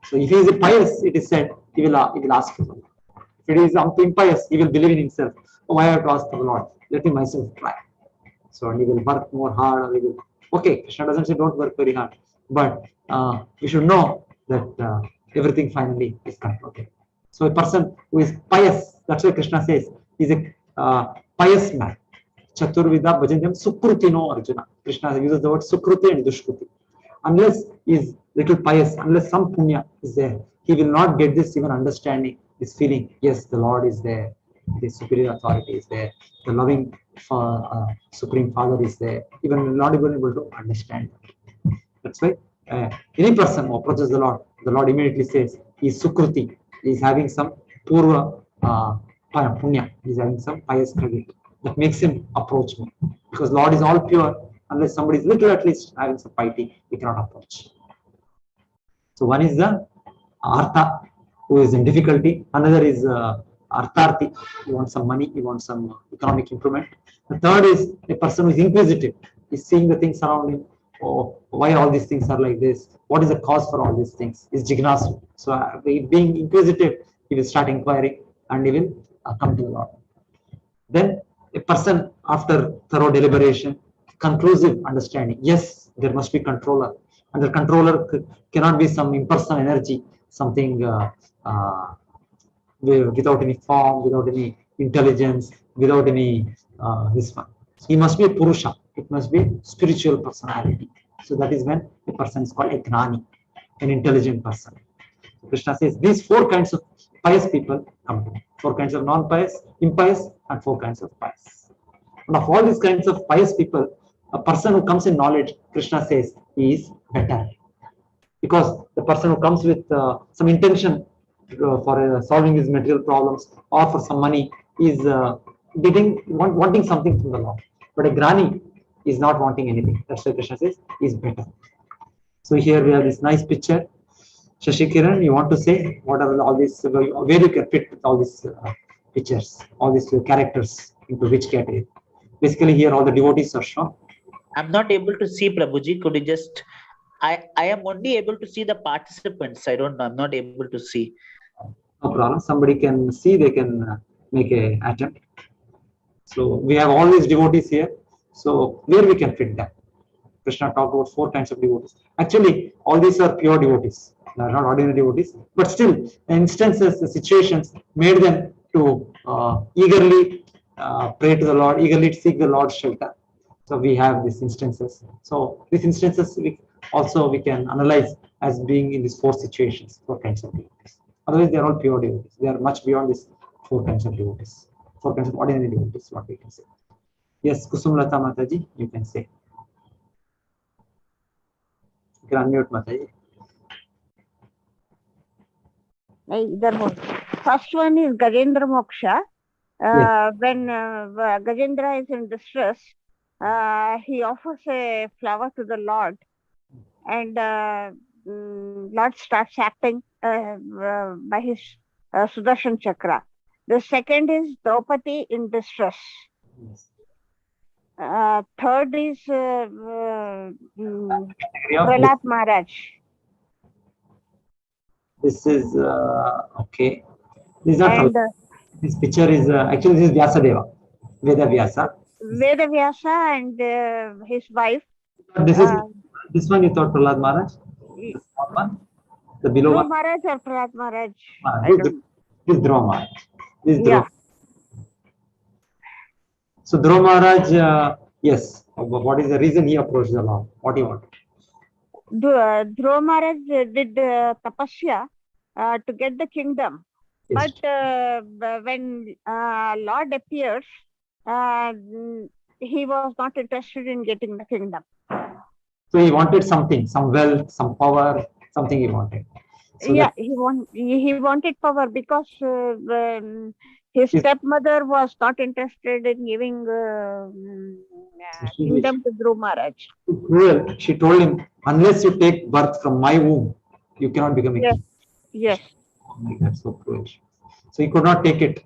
So if he is pious, it is said, he will ask for the Lord. If it is impious, he will believe in himself. Oh, I have to ask for the Lord. Let me myself try. So and he will work more hard. Or he will. Okay, Krishna doesn't say don't work very hard, but we should know that everything finally is controlled. So a person who is pious, that's why Krishna says, is a pious man. Chaturvida bhajantam sukrutino arjuna. Krishna uses the word sukruti and dushkruti. Unless he is little pious, unless some punya is there, he will not get this even understanding, this feeling, yes, the Lord is there, the superior authority is there, the loving Supreme Father is there, even not even able to understand. That's why any person who approaches the Lord immediately says, he is sukruti, he is having some purva punya, he is having some pious credit. That makes him approach me. Because Lord is all pure. Unless somebody is little at least having some piety, he cannot approach. So one is the Artha, who is in difficulty. Another is Artharthi, he wants some money, he wants some economic improvement. The third is a person who is inquisitive. He's seeing the things around him. Oh, why all these things are like this? What is the cause for all these things? Is Jignasu. So being inquisitive, he will start inquiring and he will come to the Lord. Then a person, after thorough deliberation, conclusive understanding, yes, there must be controller, and the controller cannot be some impersonal energy, something without any form, without any intelligence, without any this one. He must be a Purusha, it must be spiritual personality. So that is when a person is called a Gnani, an intelligent person. So Krishna says these 4 kinds of pious people come to me. 4 kinds of non-pious, impious, and 4 kinds of pious. And of all these kinds of pious people, a person who comes in knowledge, Krishna says, he is better. Because the person who comes with some intention for solving his material problems or for some money is wanting something from the Lord. But a Grani is not wanting anything. That's why Krishna says, he is better. So here we have this nice picture. Shashi Kiran, you want to say what are all these, where you can fit all these pictures, all these characters into which category? Basically here all the devotees are shown. I'm not able to see Prabhuji. Could you just, I am only able to see the participants. I don't know. I'm not able to see. No problem. Somebody can see, they can make an attempt. So we have all these devotees here. So where we can fit them? Krishna talked about 4 kinds of devotees. Actually, all these are pure devotees. They are not ordinary devotees. But still, instances, the situations made them to eagerly pray to the Lord, eagerly seek the Lord's shelter. So we have these instances. So these instances we can analyze as being in these four situations, four kinds of devotees. Otherwise, they are all pure devotees. They are much beyond these four kinds of devotees, four kinds of ordinary devotees, what we can say. Yes, Kusumlata Mataji, you can say. You can unmute Mataji. First one is Gajendra Moksha. Yes. When Gajendra is in distress, he offers a flower to the Lord, and Lord starts acting by his Sudarshan Chakra. The second is Draupadi in distress. Yes. Third is Prahlad Maharaj. This is okay. This is not And this picture is actually this is Vyasadeva, Veda Vyasa. Veda Vyasa and his wife. This is this one you thought Prahlad Maharaj? The small one? The below Dhruv one? Maharaj or Prahlad Maharaj? This Dhruva Maharaj. This Yeah. Dhruva. So Dhruva Maharaj, yes. What is the reason he approached the Lord? What he wanted? Dhruva Maharaj did tapasya to get the kingdom. Yes. But when Lord appears, he was not interested in getting the kingdom. So he wanted something, some wealth, some power, something he wanted. So Yeah, he wanted power because his stepmother was not interested in giving kingdom to Dhruva Maharaj. Cruel. She told him, unless you take birth from my womb, you cannot become a king. Yes. That's so cruel. So he could not take it.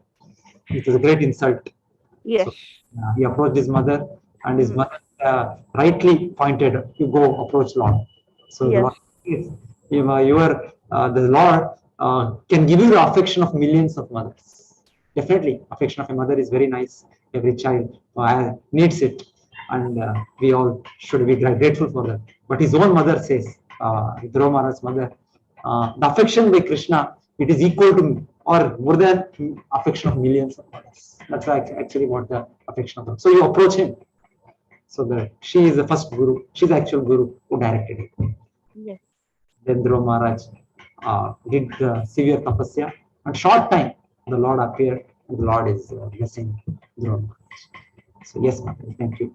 It was a great insult. Yes. So, he approached his mother, and his mother rightly pointed, "You go approach Lord." So Yes. the Lord, the Lord can give you the affection of millions of mothers. Definitely, affection of a mother is very nice. Every child needs it, and we all should be grateful for that. But his own mother says, Dhruva Maharaj's mother, the affection by Krishna, it is equal to or more than affection of millions of mothers. That's actually what the affection of God. So you approach him. So she is the first guru. She's the actual guru who directed it. Yes. Then Dhruva Maharaj did severe tapasya. And short time, the Lord appeared, and the Lord is blessing Dhruva Maharaj. So yes, Mataji, thank you.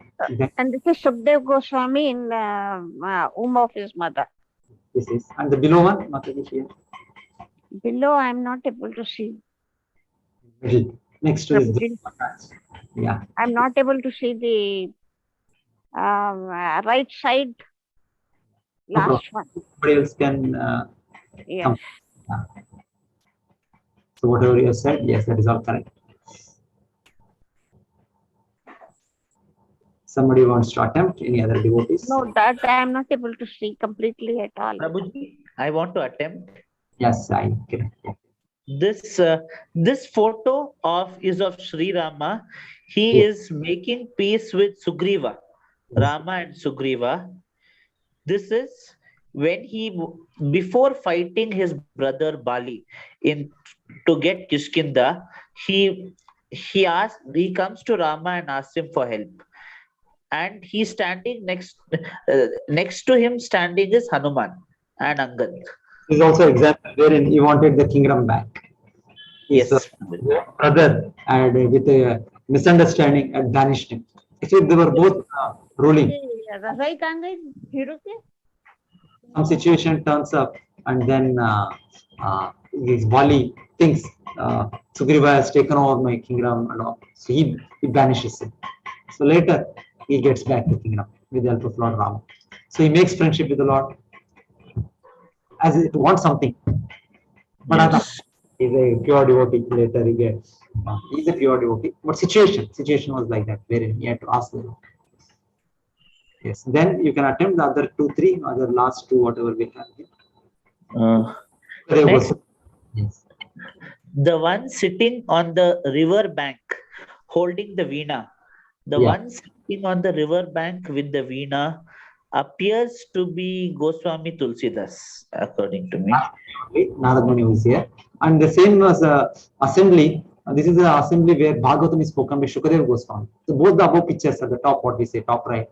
And this is Sukdev Goswami in womb of his mother. This is, and the below one, Mataji, here. Below, I'm not able to see. Next to is Dhruva Maharaj. Yeah. I'm not able to see the right side. Last one. Somebody else can Yes. come. So whatever you have said, yes, that is all correct. Somebody wants to attempt, any other devotees? No, that I am not able to see completely at all. Prabhuji, I want to attempt. Yes, I can. Yeah. This photo is of Sri Rama. He is making peace with Sugriva, Rama and Sugriva. This is when before fighting his brother Bali to get Kishkinda, he comes to Rama and asks him for help. And he's standing next to him standing is Hanuman and Angad. This is also example wherein he wanted the kingdom back. His brother and with a misunderstanding had banished him. Actually, they were both ruling. Some situation turns up, and then his Bali thinks Sugriva has taken over my kingdom and all. So he banishes him. So later he gets back the kingdom with the help of Lord Rama. So he makes friendship with the Lord as it wants something. But he's a pure devotee. Later he gets he's a pure devotee. But situation was like that, wherein he had to ask the Lord. Yes. Then you can attempt the other 2, 3, other last 2, whatever we have here. Next, yes. The one sitting on the river bank holding the veena. The one sitting on the river bank with the veena appears to be Goswami Tulsidas, according to me. Narad Muni was here. And the same was assembly This is the assembly where Bhagavatam is spoken by Shukadeva Goswami. So both the above pictures at the top, what we say, top right,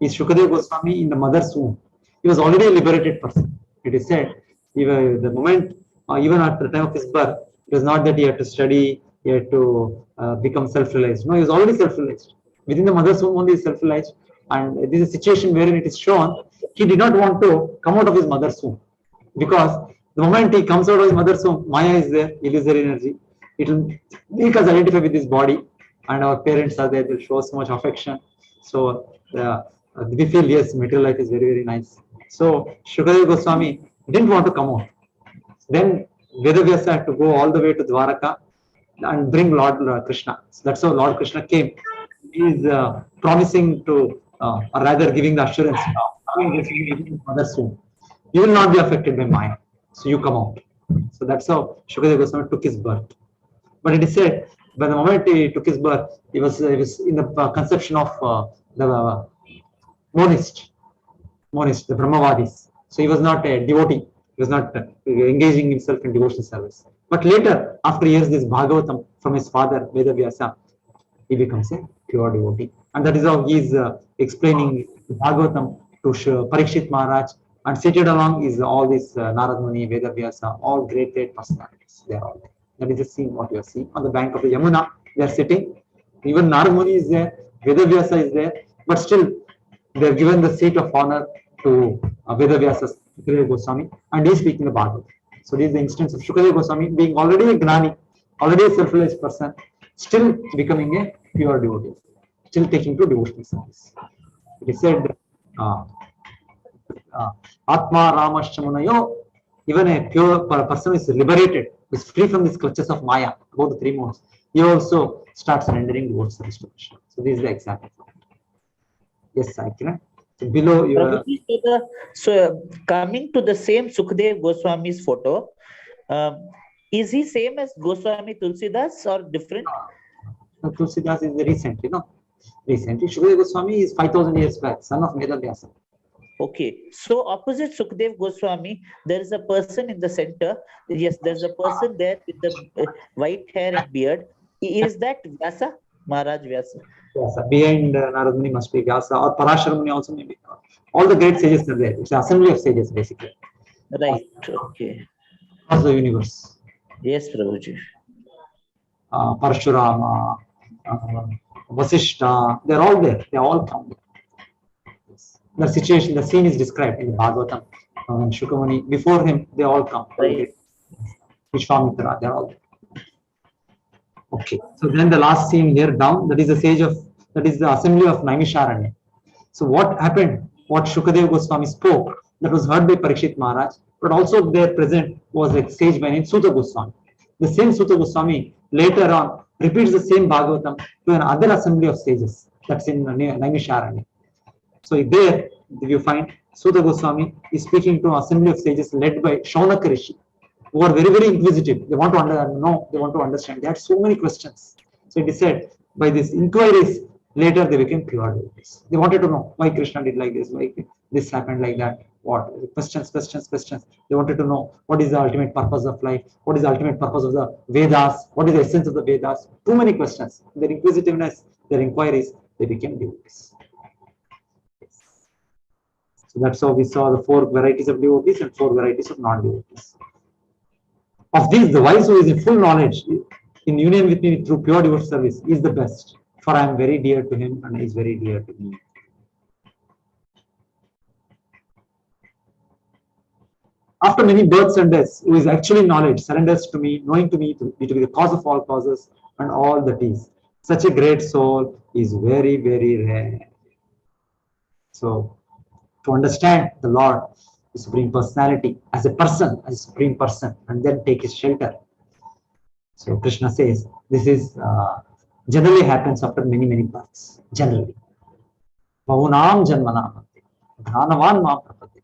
is Shukadeva Goswami in the mother's womb. He was already a liberated person. It is said, even the moment, even at the time of his birth, it was not that he had to study, he had to become self-realized. No, he was already self-realized. Within the mother's womb only is self-realized. And this is a situation wherein it is shown he did not want to come out of his mother's womb. Because the moment he comes out of his mother's womb, Maya is there, illusory energy. It will make us identify with his body, and our parents are there, they'll show so much affection. So we feel, yes, material life is very, very nice. So Shukadeva Goswami didn't want to come out. Then Vedavyasa had to go all the way to Dwaraka and bring Lord Krishna. So that's how Lord Krishna came. He is promising to, or rather giving the assurance, coming within his mother's womb. You will not be affected by Maya. So you come out. So that's how Shukadeva Goswami took his birth. But it is said, by the moment he took his birth, he was in the conception of the monist, the Brahmavadis. So he was not a devotee. He was not engaging himself in devotional service. But later, after years, this Bhagavatam from his father, Vedavyasa, he becomes a pure devotee. And that is how he is explaining the Bhagavatam to Parikshit Maharaj. And seated along is all these Narad Muni, Vedavyasa, all great personalities. They are all there. That is the scene what you are seeing on the bank of the Yamuna. They are sitting. Even Narad Muni is there, Vedavyasa is there, but still they are given the seat of honor to Vedavyasa Shukadeva Goswami, and he is speaking the Bhagavad. So this is the instance of Shukadeva Goswami being already a Gnani, already a self-realized person, still becoming a pure devotee, still taking to devotional service. It is said, Atma Ramashchamunayo, even a pure person is liberated, is free from these clutches of Maya, about the 3 modes. He also starts rendering devotional service to Krishna. So this is the example. Yes, I can. So below your. So coming to the same Sukadev Goswami's photo, is he same as Goswami Tulsidas or different? Tulsidas is the recently, no? Recently, Shukadeva Goswami is 5,000 years back, son of Vedavyasa. Okay, so opposite Sukadev Goswami, there is a person in the center. Yes, there's a person there with the white hair and beard. Is that Vyasa? Maharaj Vyasa? Vyasa. Behind Narad Muni must be Vyasa, or Parashara Muni also maybe. All the great sages are there. It's an assembly of sages basically. Right, okay. Across the universe. Yes, Prabhuji. Parashurama, Vasishta, they're all there. They all come there. The situation, the scene is described in the Bhagavatam. When Shukamuni, before him, they all come. Right. Vishwamitra, they're all there. Okay, so then the last scene here down, that is the assembly of Naimisharanya. So what happened, what Shukadeva Goswami spoke, that was heard by Parikshit Maharaj, but also there present was a sage by name Suta Goswami. The same Suta Goswami later on repeats the same Bhagavatam to another assembly of sages, that's in Naimisharanya. So there you find Suta Goswami is speaking to an assembly of sages led by Shaunaka Rishi, who are very, very inquisitive. They want to know, they want to understand. They had so many questions. So it is said, by these inquiries, later they became pure devotees. They wanted to know why Krishna did like this, why this happened like that. What? Questions. They wanted to know what is the ultimate purpose of life, what is the ultimate purpose of the Vedas, what is the essence of the Vedas. Too many questions. Their inquisitiveness, their inquiries, they became devotees. So that's how we saw the 4 varieties of devotees and 4 varieties of non-devotees. Of these, the wise who is in full knowledge, in union with me through pure devotional service, is the best. For I am very dear to him and he is very dear to me. After many births and deaths, who is actually knowledge, surrenders to me, knowing to me to be the cause of all causes and all that is. Such a great soul is very, very rare. So, to understand the Lord, the Supreme Personality, as a person, as a Supreme Person, and then take his shelter. So Krishna says, this is generally happens after many, many births. Generally. Bhavunam janmanam dhanavan ma prapati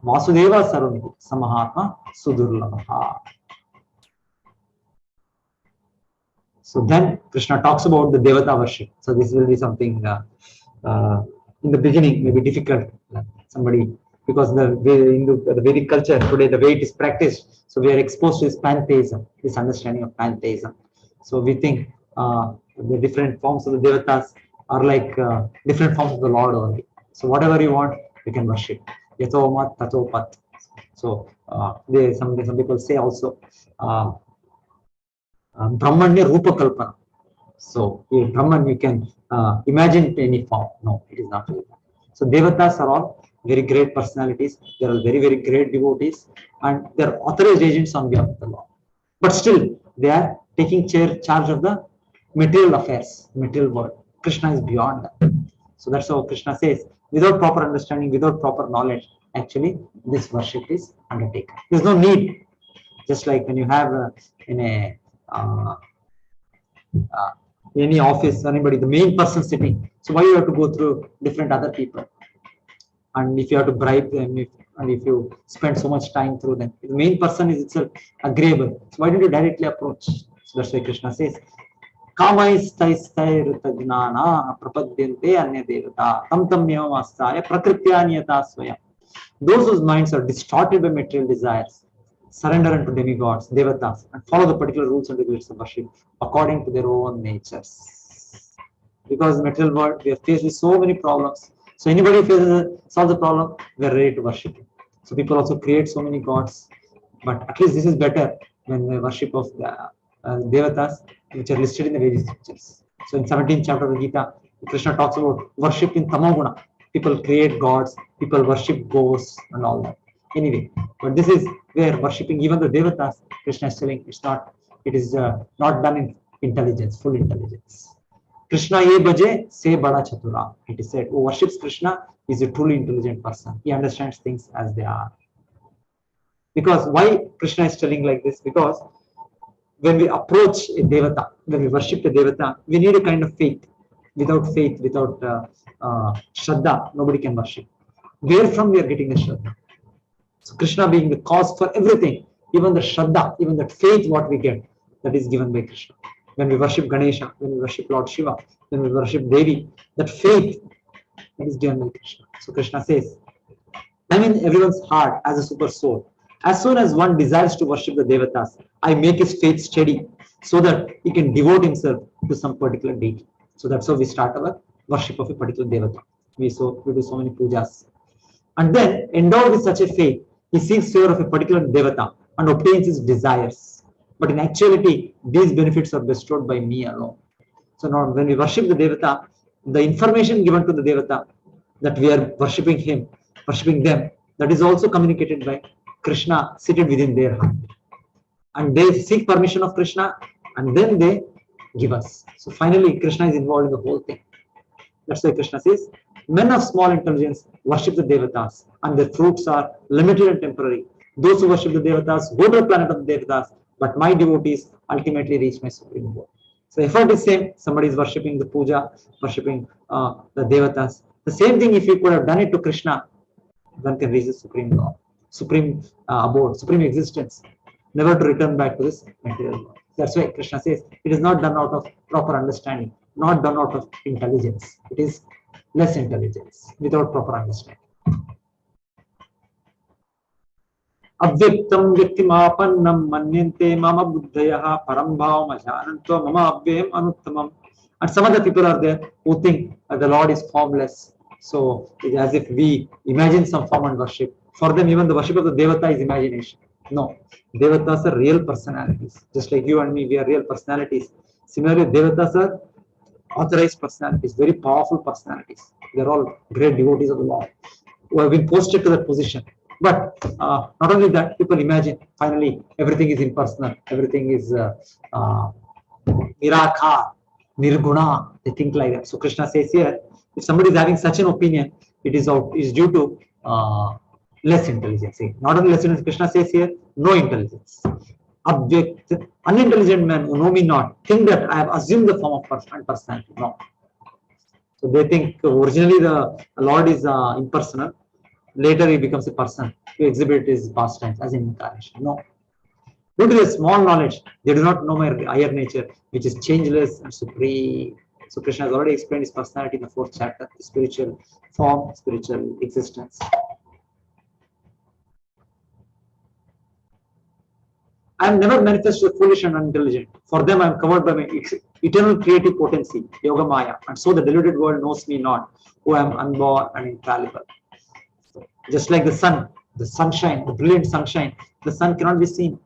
Vasudeva sarvamiti samahatma sudurlabha. So then Krishna talks about the Devata worship. So this will be something in the beginning may be difficult. Somebody, because in the Vedic culture today, the way it is practiced, so we are exposed to this pantheism, this understanding of pantheism. So we think the different forms of the devatas are like different forms of the Lord only. So whatever you want, you can worship. Yato mat tato pat. So some people say also Brahmanya Rupa Kalpana. So in Brahman you can imagine any form. No, it is not like that. So devatas are all very great personalities. They are very, very great devotees, and they are authorized agents on behalf of the Lord. But still, they are taking charge of the material affairs, material world. Krishna is beyond that. So that's how Krishna says, without proper understanding, without proper knowledge, actually this worship is undertaken. There's no need. Just like when you have in a uh, any office, anybody, the main person sitting. So why you have to go through different other people? And if you have to bribe them, and if you spend so much time through them, the main person is itself agreeable. So why don't you directly approach? So that's why Krishna says, Kamaistaistairutajnana prapadyante anya devata tam tamyamastaya prakrityanyata swayam. Those whose minds are distorted by material desires surrender unto demigods, devatas, and follow the particular rules and regulations of worship according to their own natures. Because in the material world, we are faced with so many problems. So anybody solve the problem, we are ready to worship him. So people also create so many gods, but at least this is better when the worship of the devatas, which are listed in the Vedic scriptures. So in 17th chapter of the Gita, Krishna talks about worship in tamoguna. People create gods, people worship ghosts and all that. Anyway, but this is where worshipping even the devatas, Krishna is telling it is not done in intelligence, full intelligence. Krishna ye bhaje se bada chatura. It is said, who worships Krishna is a truly intelligent person. He understands things as they are. Because why Krishna is telling like this? Because when we approach a devata, when we worship a devata, we need a kind of faith. Without faith, without shraddha, nobody can worship. Where from we are getting the shraddha? So Krishna being the cause for everything, even the shraddha, even that faith what we get, that is given by Krishna. When we worship Ganesha, when we worship Lord Shiva, when we worship Devi, that faith that is given by Krishna. So Krishna says, I'm in everyone's heart as a super soul. As soon as one desires to worship the devatas, I make his faith steady so that he can devote himself to some particular deity. So that's how we start our worship of a particular devata. We do so many pujas. And then, endowed with such a faith, he seeks favor of a particular devata and obtains his desires. But in actuality, these benefits are bestowed by me alone. So now when we worship the devata, the information given to the devata that we are worshipping him, worshipping them, that is also communicated by Krishna seated within their heart. And they seek permission of Krishna and then they give us. So finally, Krishna is involved in the whole thing. That's why Krishna says, men of small intelligence worship the devatas and their fruits are limited and temporary. Those who worship the devatas go to the planet of the devatas, but my devotees ultimately reach my supreme goal. So effort is same. Somebody is worshipping the puja, worshipping the devatas. The same thing if you could have done it to Krishna, one can reach the supreme law, supreme abode, supreme existence, never to return back to this material world. That's why Krishna says it is not done out of proper understanding, not done out of intelligence. It is less intelligence without proper understanding. Avyaktam vyaktimapannam manyante mama buddhayaha param bhavam ajananto mama avyayam anuttamam. And some other people are there who think the Lord is formless. So it's as if we imagine some form and worship. For them, even the worship of the devata is imagination. No, devatas are real personalities. Just like you and me, we are real personalities. Similarly, devatas are authorized personalities, very powerful personalities. They're all great devotees of the Lord who have been posted to that position. But not only that, people imagine finally everything is impersonal, everything is nirakar, nirguna. They think like that. So Krishna says here, if somebody is having such an opinion, it is due to less intelligence. Not only less intelligence, Krishna says here, no intelligence. Unintelligent men who know me not think that I have assumed the form of personality. No. So they think originally the Lord is impersonal. Later he becomes a person to exhibit his pastimes as an incarnation. No. Due to their small knowledge, they do not know my higher nature, which is changeless and supreme. So Krishna has already explained his personality in the 4th chapter, the spiritual form, spiritual existence. I am never manifested as foolish and unintelligent. For them, I am covered by my eternal creative potency, Yoga Maya, and so the deluded world knows me not, who I am unborn and infallible. So, just like the sunshine, the brilliant sunshine, the sun cannot be seen.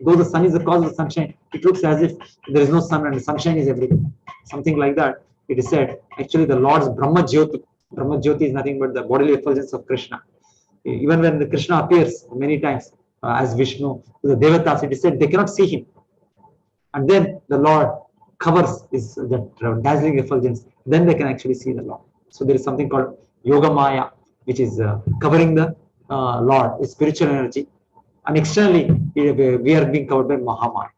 Though the sun is the cause of the sunshine, it looks as if there is no sun and the sunshine is everything. Something like that. It is said, actually, the Lord's Brahma Jyoti. Brahma Jyoti is nothing but the bodily effulgence of Krishna. Even when the Krishna appears many times as Vishnu to the Devatas, it is said they cannot see him. And then the Lord covers that dazzling effulgence. Then they can actually see the Lord. So there is something called Yoga Maya, which is covering the Lord, is spiritual energy. And externally, we are being covered by Mahamaya.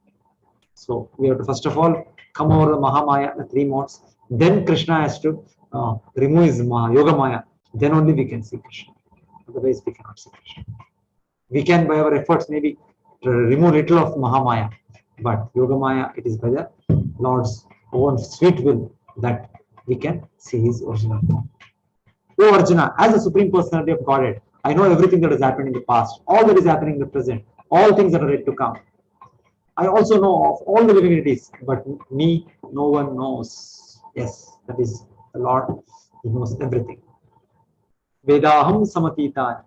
So we have to first of all come over the Mahamaya, the three modes. Then Krishna has to remove his Yoga Maya. Then only we can see Krishna. Otherwise, we cannot see Krishna. We can, by our efforts, maybe remove little of Mahamaya. But Yoga Maya, it is by the Lord's own sweet will that we can see his original form. Oh Arjuna, as the Supreme Personality of Godhead, I know everything that has happened in the past, all that is happening in the present, all things that are yet to come. I also know of all the living entities, but me, no one knows. Yes, that is the Lord. He knows everything. Vedaham samatita.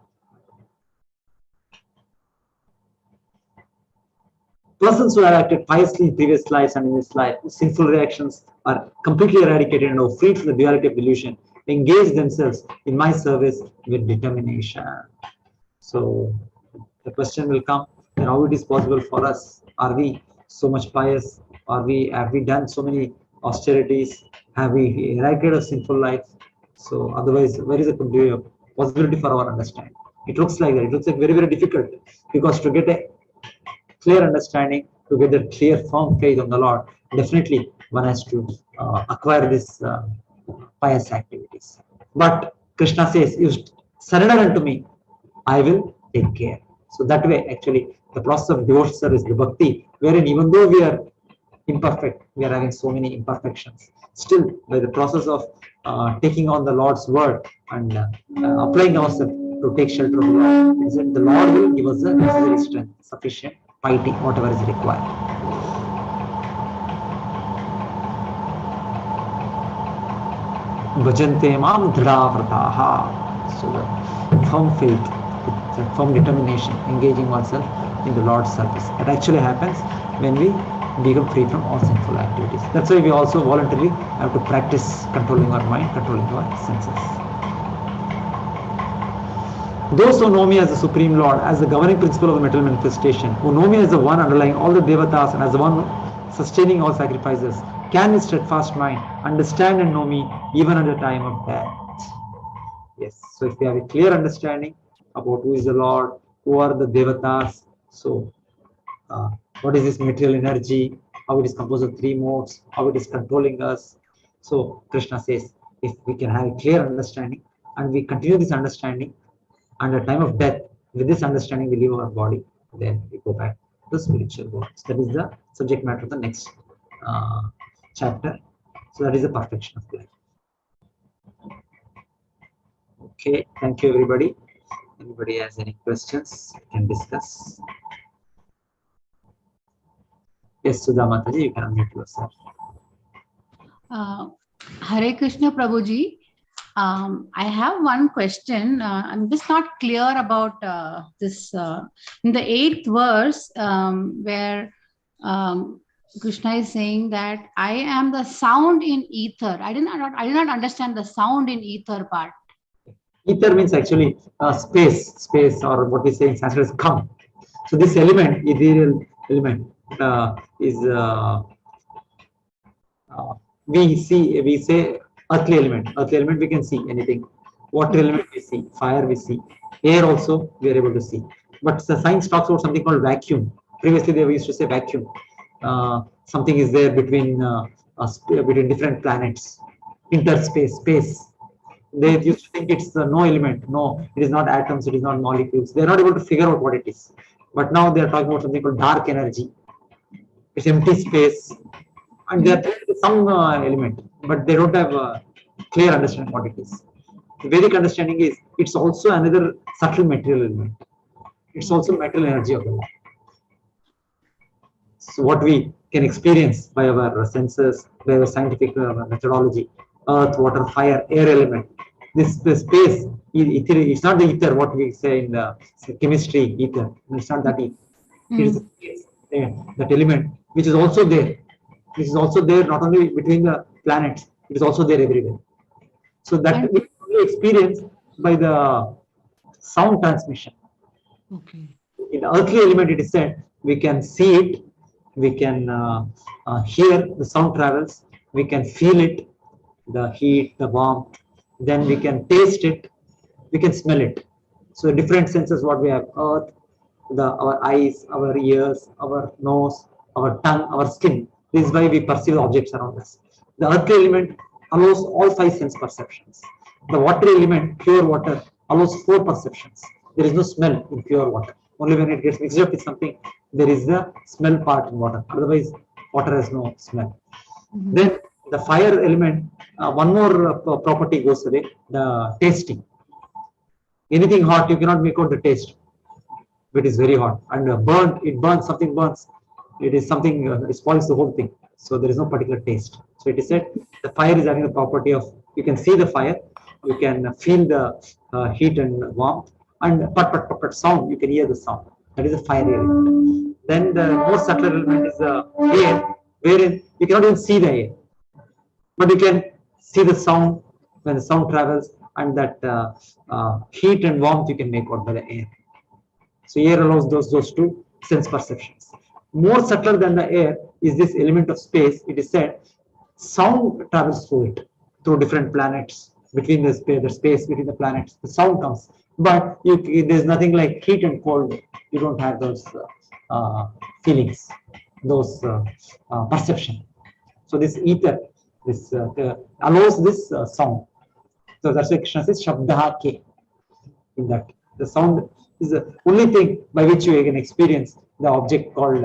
Persons who have acted piously in previous lives and in this life, sinful reactions are completely eradicated and are freed from the duality of delusion, engage themselves in my service with determination. So the question will come, then how it is possible for us? Are we so much pious? Have we done so many austerities? Have we eradicated a sinful life? So otherwise, where is the possibility for our understanding? It looks like that. It looks like very, very difficult, because to get a clear understanding, to get a clear, firm faith on the Lord, definitely one has to acquire this pious activities. But Krishna says, you surrender unto me, I will take care. So that way, actually, the process of devotional service, the bhakti, wherein even though we are imperfect, we are having so many imperfections, still by the process of taking on the Lord's word and applying ourselves to take shelter of the Lord, the Lord will give us the necessary strength, sufficient piety, whatever is required. Bhajante mam dhravrataha. So the firm faith, the firm determination, engaging oneself in the Lord's service. That actually happens when we become free from all sinful activities. That's why we also voluntarily have to practice controlling our mind, controlling our senses. Those who know me as the Supreme Lord, as the governing principle of the material manifestation, who know me as the one underlying all the devatas and as the one sustaining all sacrifices, can with steadfast mind understand and know me even at the time of death. Yes, so if we have a clear understanding about who is the Lord, who are the devatas, so what is this material energy, how it is composed of three modes, how it is controlling us. So Krishna says, if we can have a clear understanding and we continue this understanding, and at the time of death, with this understanding we leave our body, then we go back to the spiritual world. So that is the subject matter of the next chapter. So that is the perfection of life. Okay, thank you everybody. Anybody has any questions, we can discuss. Yes, Sudha Mataji, you can unmute yourself. Hare Krishna Prabhuji. I have one question. I'm just not clear about this. In the 8th verse, where Krishna is saying that I am the sound in ether. I did not understand the sound in ether part. Ether means actually space, or what we say in Sanskrit is come. So this element, ethereal element, is we say earthly element. Earthly element we can see anything. Water element we see, fire we see, air also we are able to see. But the science talks about something called vacuum. Previously they used to say vacuum. Something is there between different planets, interspace, space. They used to think it's no element. No, it is not atoms, it is not molecules. They are not able to figure out what it is. But now they are talking about something called dark energy. It's empty space. And they are some element, but they don't have a clear understanding what it is. The Vedic understanding is it's also another subtle material element. It's also material energy of the life. what we can experience by our senses, by our scientific methodology. Earth, water, fire, air element. The space, ether, it's not the ether, what we say in the chemistry, ether. It's not that ether. It is the space, that element, which is also there. This is also there not only between the planets, it is also there everywhere. So that And- we only experience by the sound transmission. Okay. In earthly element, it is said we can see it, we can hear the sound travels, we can feel it, the heat, the warmth, then we can taste it, we can smell it. So different senses what we have: earth, our eyes, our ears, our nose, our tongue, our skin. This is why we perceive objects around us. The earthly element allows all five sense perceptions. The water element, pure water, allows four perceptions. There is no smell in pure water. Only when it gets mixed up with something, there is the smell part in water. Otherwise, water has no smell. Then the fire element, one more property goes away, the tasting. Anything hot, you cannot make out the taste. It is very hot, and burnt, it burns, something burns. It is something, it spoils the whole thing. So there is no particular taste. So it is said the fire is having the property of, you can see the fire, you can feel the heat and warmth, and but sound, you can hear the sound. That is a fire element. Then the more subtle element is the air, wherein you cannot even see the air, but you can see the sound when the sound travels, and that heat and warmth you can make out by the air. So air allows those two sense perceptions. More subtle than the air is this element of space. It is said sound travels through it, through different planets, between the space between the planets. The sound comes, but there's nothing like heat and cold. You don't have those feelings, those perception. So this ether, this allows this sound. So that's why Krishna says Shabdaha Ke. In that, the sound is the only thing by which you can experience the object called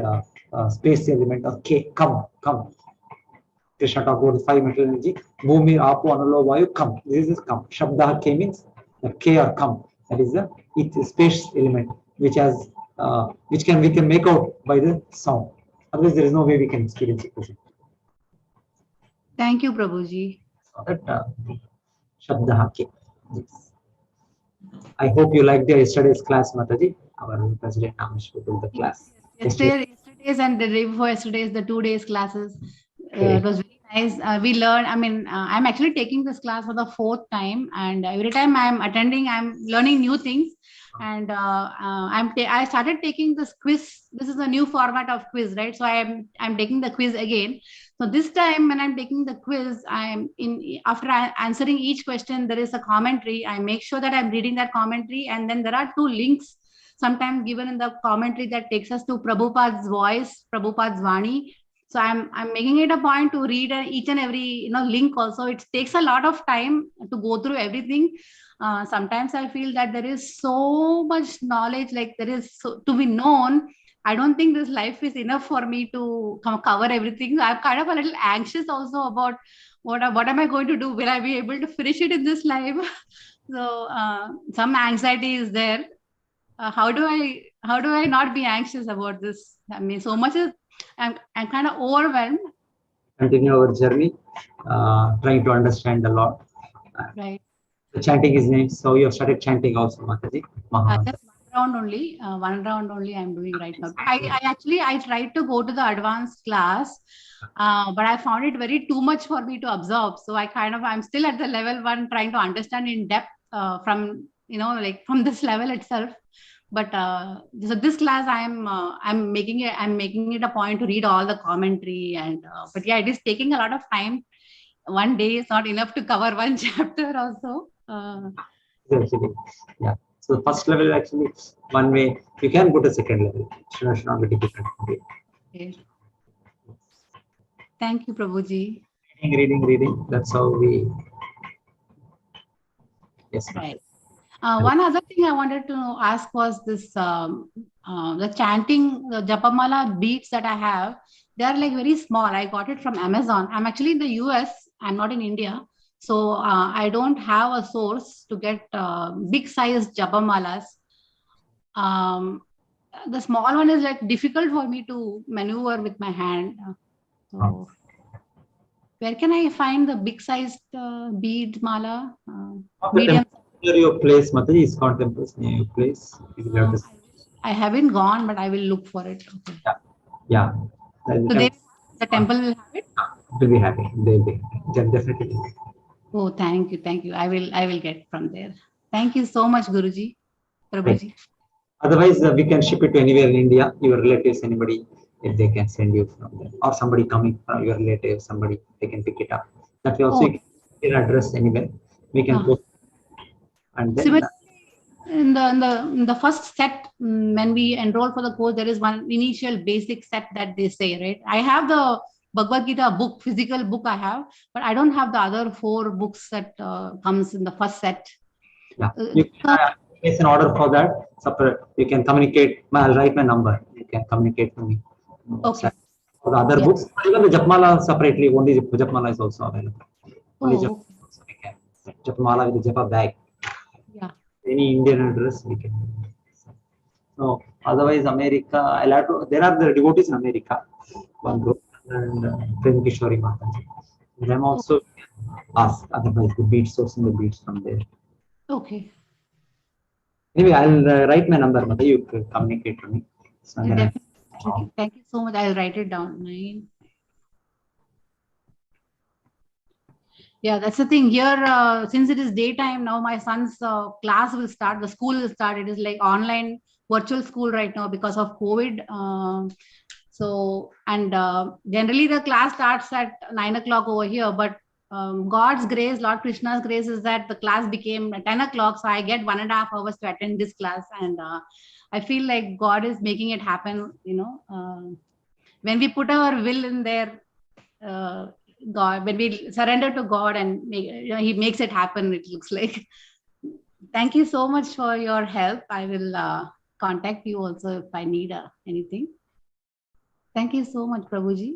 space element or K. Come. Krishna talked about the five mental energy. Bhumi, Apo, Analo, Vayu, come. This is come. Shabda K means the K or come. That is the space element which has which we can make out by the sound. Otherwise, there is no way we can experience it. Thank you, Prabhuji. So that Shabda K. Yes. I hope you liked the yesterday's class, Mataji. Our President Amish to the class. Yesterday's and the day before yesterday's, the 2 days classes. It was very nice. We learned, I'm actually taking this class for the 4th time, and every time I'm attending, I'm learning new things. And I started taking this quiz. This is a new format of quiz, right? So I'm taking the quiz again. So this time when I'm taking the quiz, after answering each question, there is a commentary. I make sure that I'm reading that commentary, and then there are 2 links sometimes given in the commentary that takes us to Prabhupada's voice, Prabhupada's Vani. So I'm making it a point to read each and every link also. It takes a lot of time to go through everything. Sometimes I feel that there is so much knowledge, like there is to be known. I don't think this life is enough for me to cover everything. So I'm kind of a little anxious also about what am I going to do? Will I be able to finish it in this life? So some anxiety is there. How do I not be anxious about this? I mean, so much is I'm kind of overwhelmed. Continue our journey, trying to understand the Lord. Right. The chanting his name. So you have started chanting also, Mataji. Just one round only I'm doing right now. I tried to go to the advanced class, but I found it too much for me to absorb. So I'm still at the level 1, trying to understand in depth from from this level itself. But so this class I'm making it a point to read all the commentary, and but yeah, it is taking a lot of time. One day is not enough to cover one chapter also. Yeah. So first level, actually, one way you can go to second level. Should not be difficult. Okay. Thank you, Prabhuji. Reading. That's how we. Yes. Right. One other thing I wanted to ask was this: the chanting, the Japamala beads that I have, they are like very small. I got it from Amazon. I'm actually in the US. I'm not in India. So I don't have a source to get big size Japamalas. the small one is like difficult for me to maneuver with my hand. So where can I find the big sized bead mala? Medium. Near your place, Mataji, ISKCON temples near your place. You will have to- I haven't gone, but I will look for it. Okay. Yeah. So the temple will have it. Will be happy. They'll be definitely. Oh, thank you. I will get from there. Thank you so much, Guruji, Prabhuji. Otherwise, we can ship it to anywhere in India. Your relatives, anybody, if they can send you from there, or somebody coming from your relatives, somebody they can pick it up. That way also you can address anywhere. We can post, and then. Similarly, in the first set, when we enroll for the course, there is one initial basic set that they say, right? I have the Bhagavad Gita book, physical book I have, but I don't have the other 4 books that comes in the first set. Yeah, you can place an order for that. Separate. You can communicate. I'll write my number. You can communicate to me. Okay. For the other books, even the Japmala separately. Only Japmala is also available. Only Japmala with the Japa bag. Yeah. Any Indian address we can. No, otherwise America. I'll have to. There are the devotees in America. One group and Prem Kishori Mataji. Them also ask. Otherwise, the beats, sourcing the beats from there. Okay. Anyway, I'll write my number, Mata. You can communicate to me. So Thank you so much. I'll write it down. Yeah, that's the thing here. Since it is daytime now, my son's class will start. The school will start. It is like online virtual school right now because of COVID. Generally the class starts at 9 o'clock over here, but God's grace, Lord Krishna's grace is that the class became 10 o'clock. So I get 1.5 hours to attend this class. And I feel like God is making it happen, when we put our will in there, God, when we surrender to God and He makes it happen, it looks like. Thank you so much for your help. I will contact you also if I need anything. Thank you so much, Prabhuji.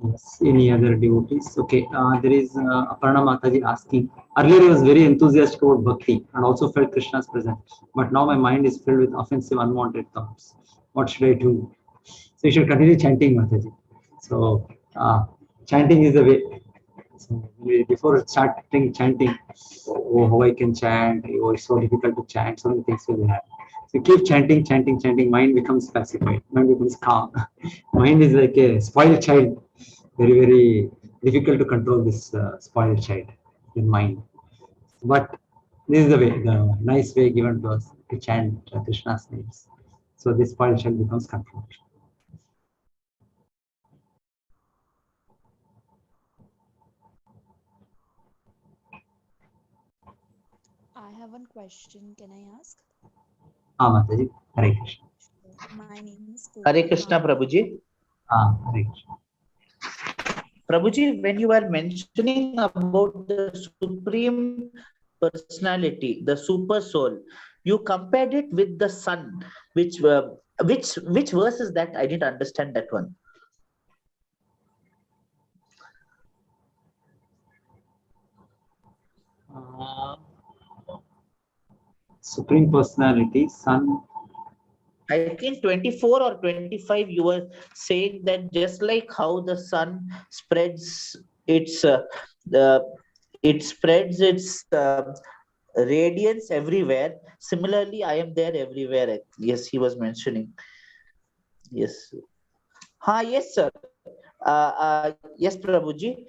Yes, any other devotees? Okay, there is Aparna Mataji asking. Earlier, I was very enthusiastic about bhakti and also felt Krishna's presence, but now my mind is filled with offensive, unwanted thoughts. What should I do? So you should continue chanting, Mataji. So chanting is the way. So before starting chanting, oh, how I can chant? Oh, it's so difficult to chant. So many things will happen. So keep chanting, chanting, chanting. Mind becomes pacified. Mind becomes calm. Mind is like a spoiled child. Very, very difficult to control this spoiled child in mind. But this is the way, the nice way given to us to chant Krishna's names. So this spoiled child becomes controlled. I have one question. Can I ask? Mataji, Hare Krishna. My name is Hare Krishna, Prabhuji. Hare Krishna. Prabhuji, when you are mentioning about the supreme personality, the super soul, you compared it with the sun. Which verse is that? I didn't understand that one. Supreme personality, sun. I think 24 or 25, you were saying that just like how the sun spreads its radiance everywhere, similarly I am there everywhere. Yes, he was mentioning. Yes. Yes, sir. Yes, Prabhuji.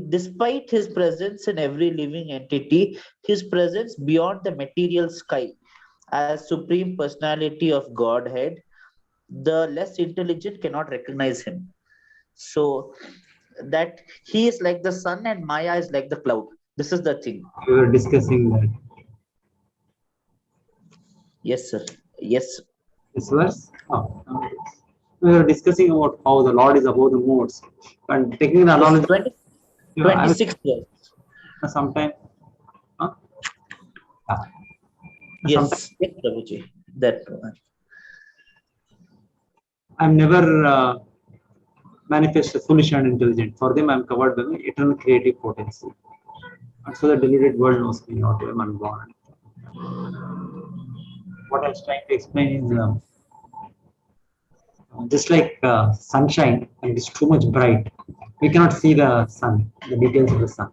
Despite his presence in every living entity, his presence beyond the material sky, as supreme personality of Godhead, the less intelligent cannot recognize him. So that he is like the sun and Maya is like the cloud. This is the thing. We were discussing that. Yes, sir. Yes. This verse. We were discussing about how the Lord is above the modes. And taking the analogy. 26 years. Sometime. Yes, yes, Prabhuji. That one. I'm never manifest foolish and intelligent. For them, I'm covered by my eternal creative potency. And so the deluded world knows me not, I am unborn. What I was trying to explain is just like sunshine, and it is too much bright. We cannot see the sun, the details of the sun.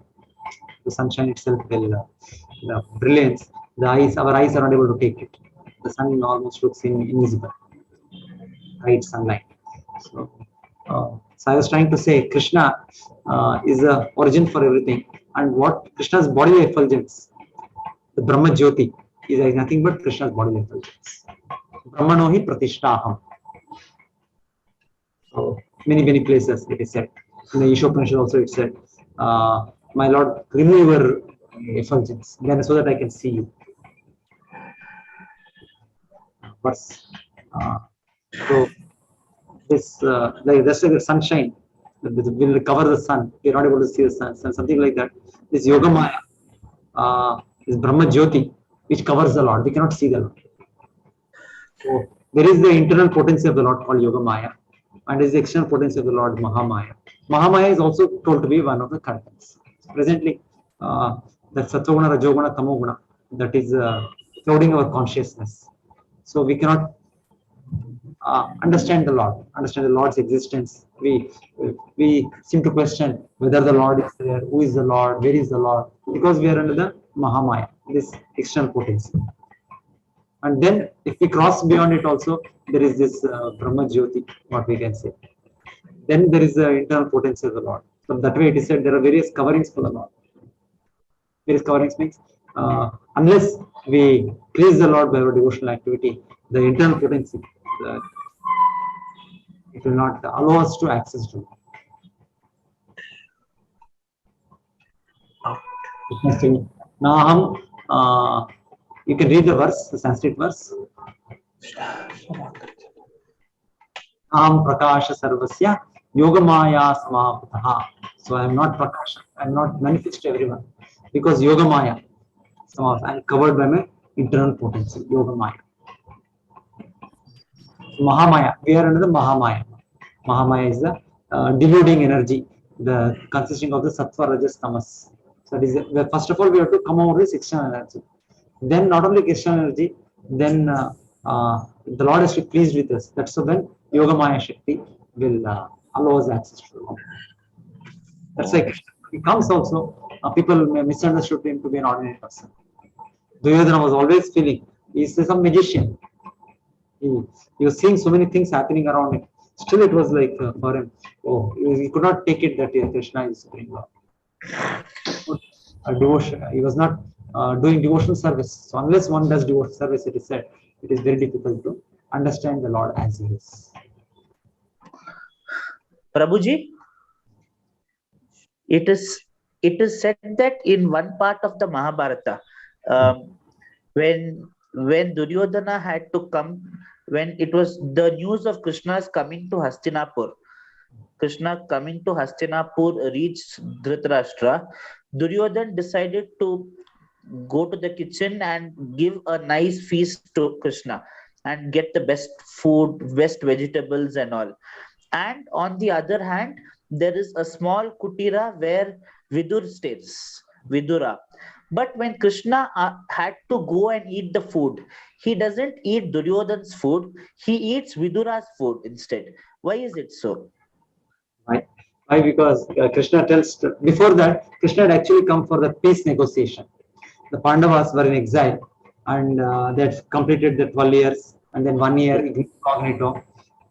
The sunshine itself will, the brilliance, our eyes are not able to take it. The sun almost looks invisible, bright sunlight. So I was trying to say Krishna is the origin for everything, and what Krishna's bodily effulgence, the Brahma Jyoti, is nothing but Krishna's bodily effulgence. Brahmano hi pratishtaham. So many places it is said. In the Ishopanishad also it said, my Lord, remove your effulgence, then so that I can see you. Verse. So this like rest of the sunshine will cover the sun. We're not able to see the sun, something like that. This Yoga Maya, this Brahma Jyoti, which covers the Lord. We cannot see the Lord. So there is the internal potency of the Lord called Yoga Maya, and there is the external potency of the Lord Mahamaya. Mahamaya is also told to be one of the currents. Presently, that Sattva-guna, Rajoguna, Tamoguna, that is clouding our consciousness. So we cannot understand the Lord's existence. We seem to question whether the Lord is there, who is the Lord, where is the Lord, because we are under the Mahamaya, this external potency. And then if we cross beyond it also, there is this Brahma Jyoti, what we can say. Then there is the internal potency of the Lord. So that way it is said there are various coverings for the Lord. Various coverings means unless we please the Lord by our devotional activity, the internal potency, it will not allow us to access to it. Now, you can read the verse, the Sanskrit verse. Aham prakasha sarvasya yogamaya samapataha. So I am not prakasha, I am not manifest to everyone, because yogamaya, I am covered by my internal potency, yogamaya. Mahamaya, we are under the Mahamaya. Mahamaya is the deluding energy, the consisting of the Sattva, Rajas, Tamas. So that is first of all we have to come over this external energy. Then not only external energy, then the Lord has to be pleased with us. That's so when Yogamaya Shakti will allow us access to the Lord. That's why Krishna, he comes also. People may misunderstood him to be an ordinary person. Duryodhana was always feeling he's some magician. He was seeing so many things happening around him. Still, it was like for him, oh, he could not take it that Krishna is Supreme Lord. Devotion. He was not doing devotional service. So unless one does devotional service, it is said, it is very difficult to understand the Lord as He is. Prabhuji, it is said that in one part of the Mahabharata, when Duryodhana had to come, when it was the news of Krishna's coming to Hastinapur, Krishna coming to Hastinapur reached Dhritarashtra, Duryodhana decided to go to the kitchen and give a nice feast to Krishna and get the best food, best vegetables and all. And on the other hand, there is a small kutira where Vidur stays, Vidura. But when Krishna had to go and eat the food, he doesn't eat Duryodhana's food, he eats Vidura's food instead. Why is it so? Why? Because Krishna tells, before that, Krishna had actually come for the peace negotiation. The Pandavas were in exile and they had completed the 12 years and then 1 year incognito,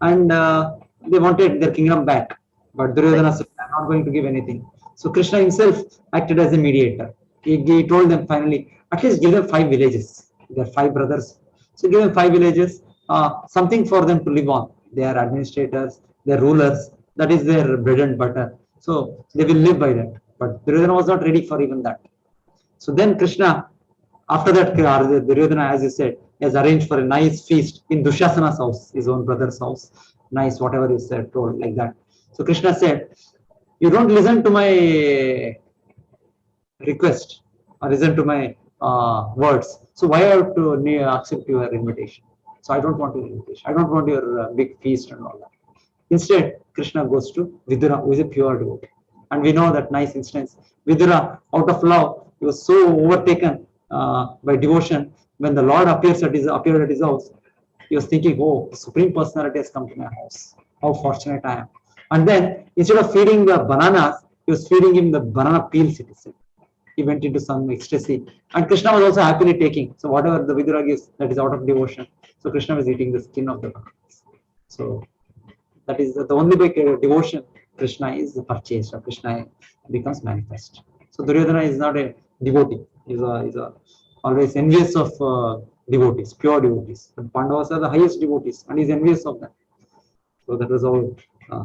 and they wanted their kingdom back. But Duryodhana said, I'm not going to give anything. So Krishna himself acted as a mediator. He told them finally, at least give them 5 villages. There are 5 brothers. So give them 5 villages, something for them to live on. They are administrators, they are rulers. That is their bread and butter. So they will live by that. But Duryodhana was not ready for even that. So then Krishna, after that, Duryodhana, as you said, has arranged for a nice feast in Dushasana's house, his own brother's house. Nice, whatever you said, told like that. So Krishna said, you don't listen to my request or listen to my words. So why I have to accept your invitation? So I don't want your invitation. I don't want your big feast and all that. Instead, Krishna goes to Vidura, who is a pure devotee. And we know that nice instance. Vidura, out of love, he was so overtaken by devotion. When the Lord appeared at his house, he was thinking, oh, the Supreme Personality has come to my house. How fortunate I am. And then instead of feeding the bananas, he was feeding him the banana peels, it is said. He went into some ecstasy. And Krishna was also happily taking. So whatever the Vidura gives, that is out of devotion. So Krishna was eating the skin of the bananas. So that is the only way devotion Krishna is purchased, or Krishna becomes manifest. So Duryodhana is not a devotee. He's a always envious of devotees, pure devotees. But Pandavas are the highest devotees, and he's envious of them. So that was all.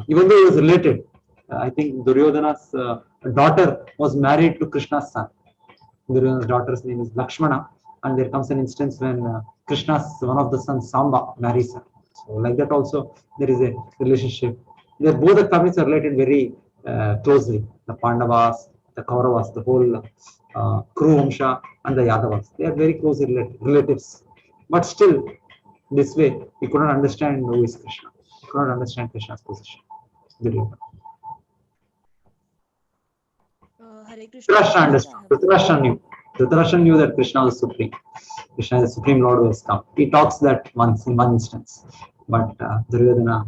Even though he was related, I think Duryodhana's daughter was married to Krishna's son. Duryodhana's daughter's name is Lakshmana, and there comes an instance when Krishna's one of the sons, Samba, marries her. So like that also there is a relationship. Both the families are related very closely. The Pandavas, the Kauravas, the whole Kuru Vamsha and the Yadavas. They are very close relatives. But still, this way, we couldn't understand who is Krishna. We couldn't understand Krishna's position. Hare Krishna. Dhritarashtra understood. Dhritarashtra knew that Krishna was supreme. Krishna is the supreme Lord who has come. He talks that once in one instance, but Duryodhana,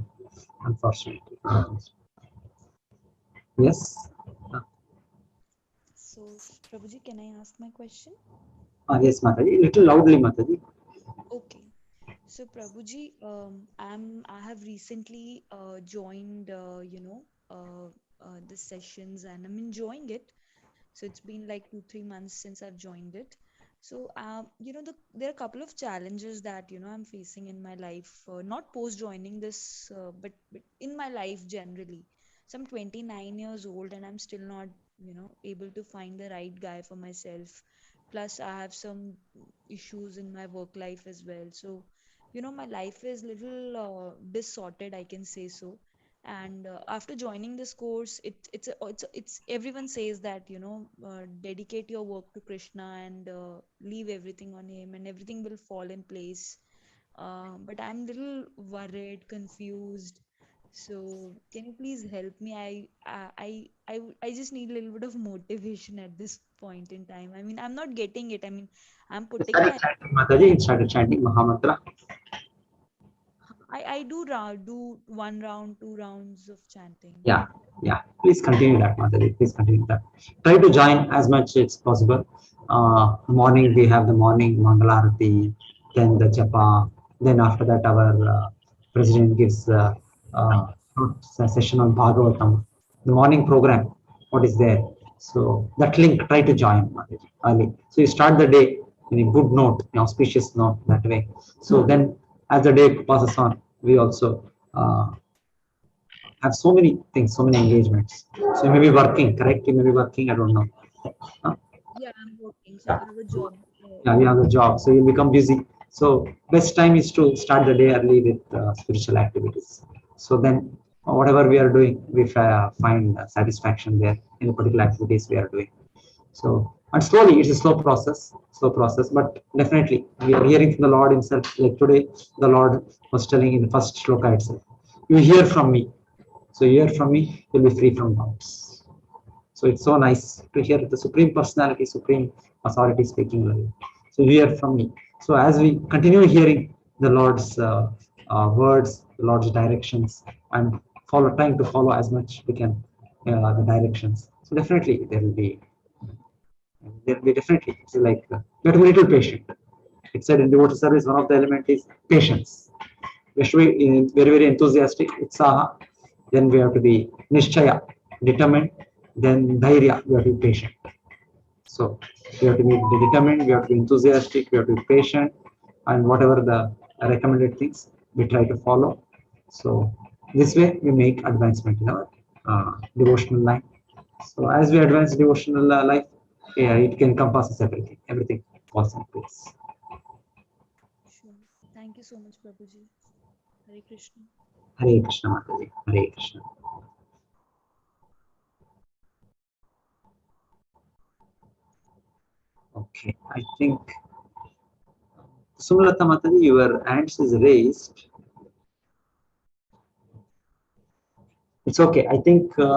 unfortunately. Yes. So, Prabhuji, can I ask my question? Yes, Mataji. Little loudly, Mataji. Okay. So, Prabhuji, I have recently joined, the sessions, and I'm enjoying it. So it's been like 2-3 months since I've joined it. So, there are a couple of challenges that, I'm facing in my life, not post joining this, but in my life generally. So I'm 29 years old and I'm still not, able to find the right guy for myself. Plus, I have some issues in my work life as well. So, my life is little dissorted, I can say so. And after joining this course, it's everyone says that dedicate your work to Krishna and leave everything on him, and everything will fall in place. But I'm little worried, confused. So can you please help me? I just need a little bit of motivation at this point in time. I mean, I'm not getting it. I mean, I'm putting Started my chanting, Mataji. Started chanting Mahamantra. I do 1 round, 2 rounds of chanting. Yeah. Please continue that, Mataji. Please continue that. Try to join as much as possible. Morning we have the morning Mangalarati, then the japa. Then after that our president gives uh, a session on Bhagavatam. The morning program, what is there? So that link, try to join, Mataji, early. So you start the day in a good note, an auspicious note that way. So then as the day passes on, we also have so many things, so many engagements. So you may be working, correct? You may be working, I don't know. Huh? Yeah, I'm working, so I have a job. Yeah, you have a job, so you become busy. So best time is to start the day early with spiritual activities. So then whatever we are doing, we find satisfaction there in the particular activities we are doing. So, and slowly, it's a slow process, but definitely we are hearing from the Lord himself. Like today, the Lord was telling in the first shloka itself, you hear from me. So you hear from me, you'll be free from doubts. So it's so nice to hear the Supreme Personality, Supreme Authority speaking. So you hear from me. So as we continue hearing the Lord's words, the Lord's directions, and trying to follow as much we can the directions. So definitely there will be definitely. It's like you have to be a little patient. It said in devotional service, one of the elements is patience. We should be very, very enthusiastic, utsaha. Then we have to be nishchaya, determined. Then dhairya, we have to be patient. So we have to be determined, we have to be enthusiastic, we have to be patient, and whatever the recommended things, we try to follow. So this way we make advancement in our devotional life. So as we advance devotional life, yeah, it can encompasses everything. Everything falls in place. Sure. Thank you so much, Prabhuji. Hare Krishna. Hare Krishna, Mataji. Hare Krishna. Okay, I think Sumlata Mataji, your hands is raised. It's okay. I think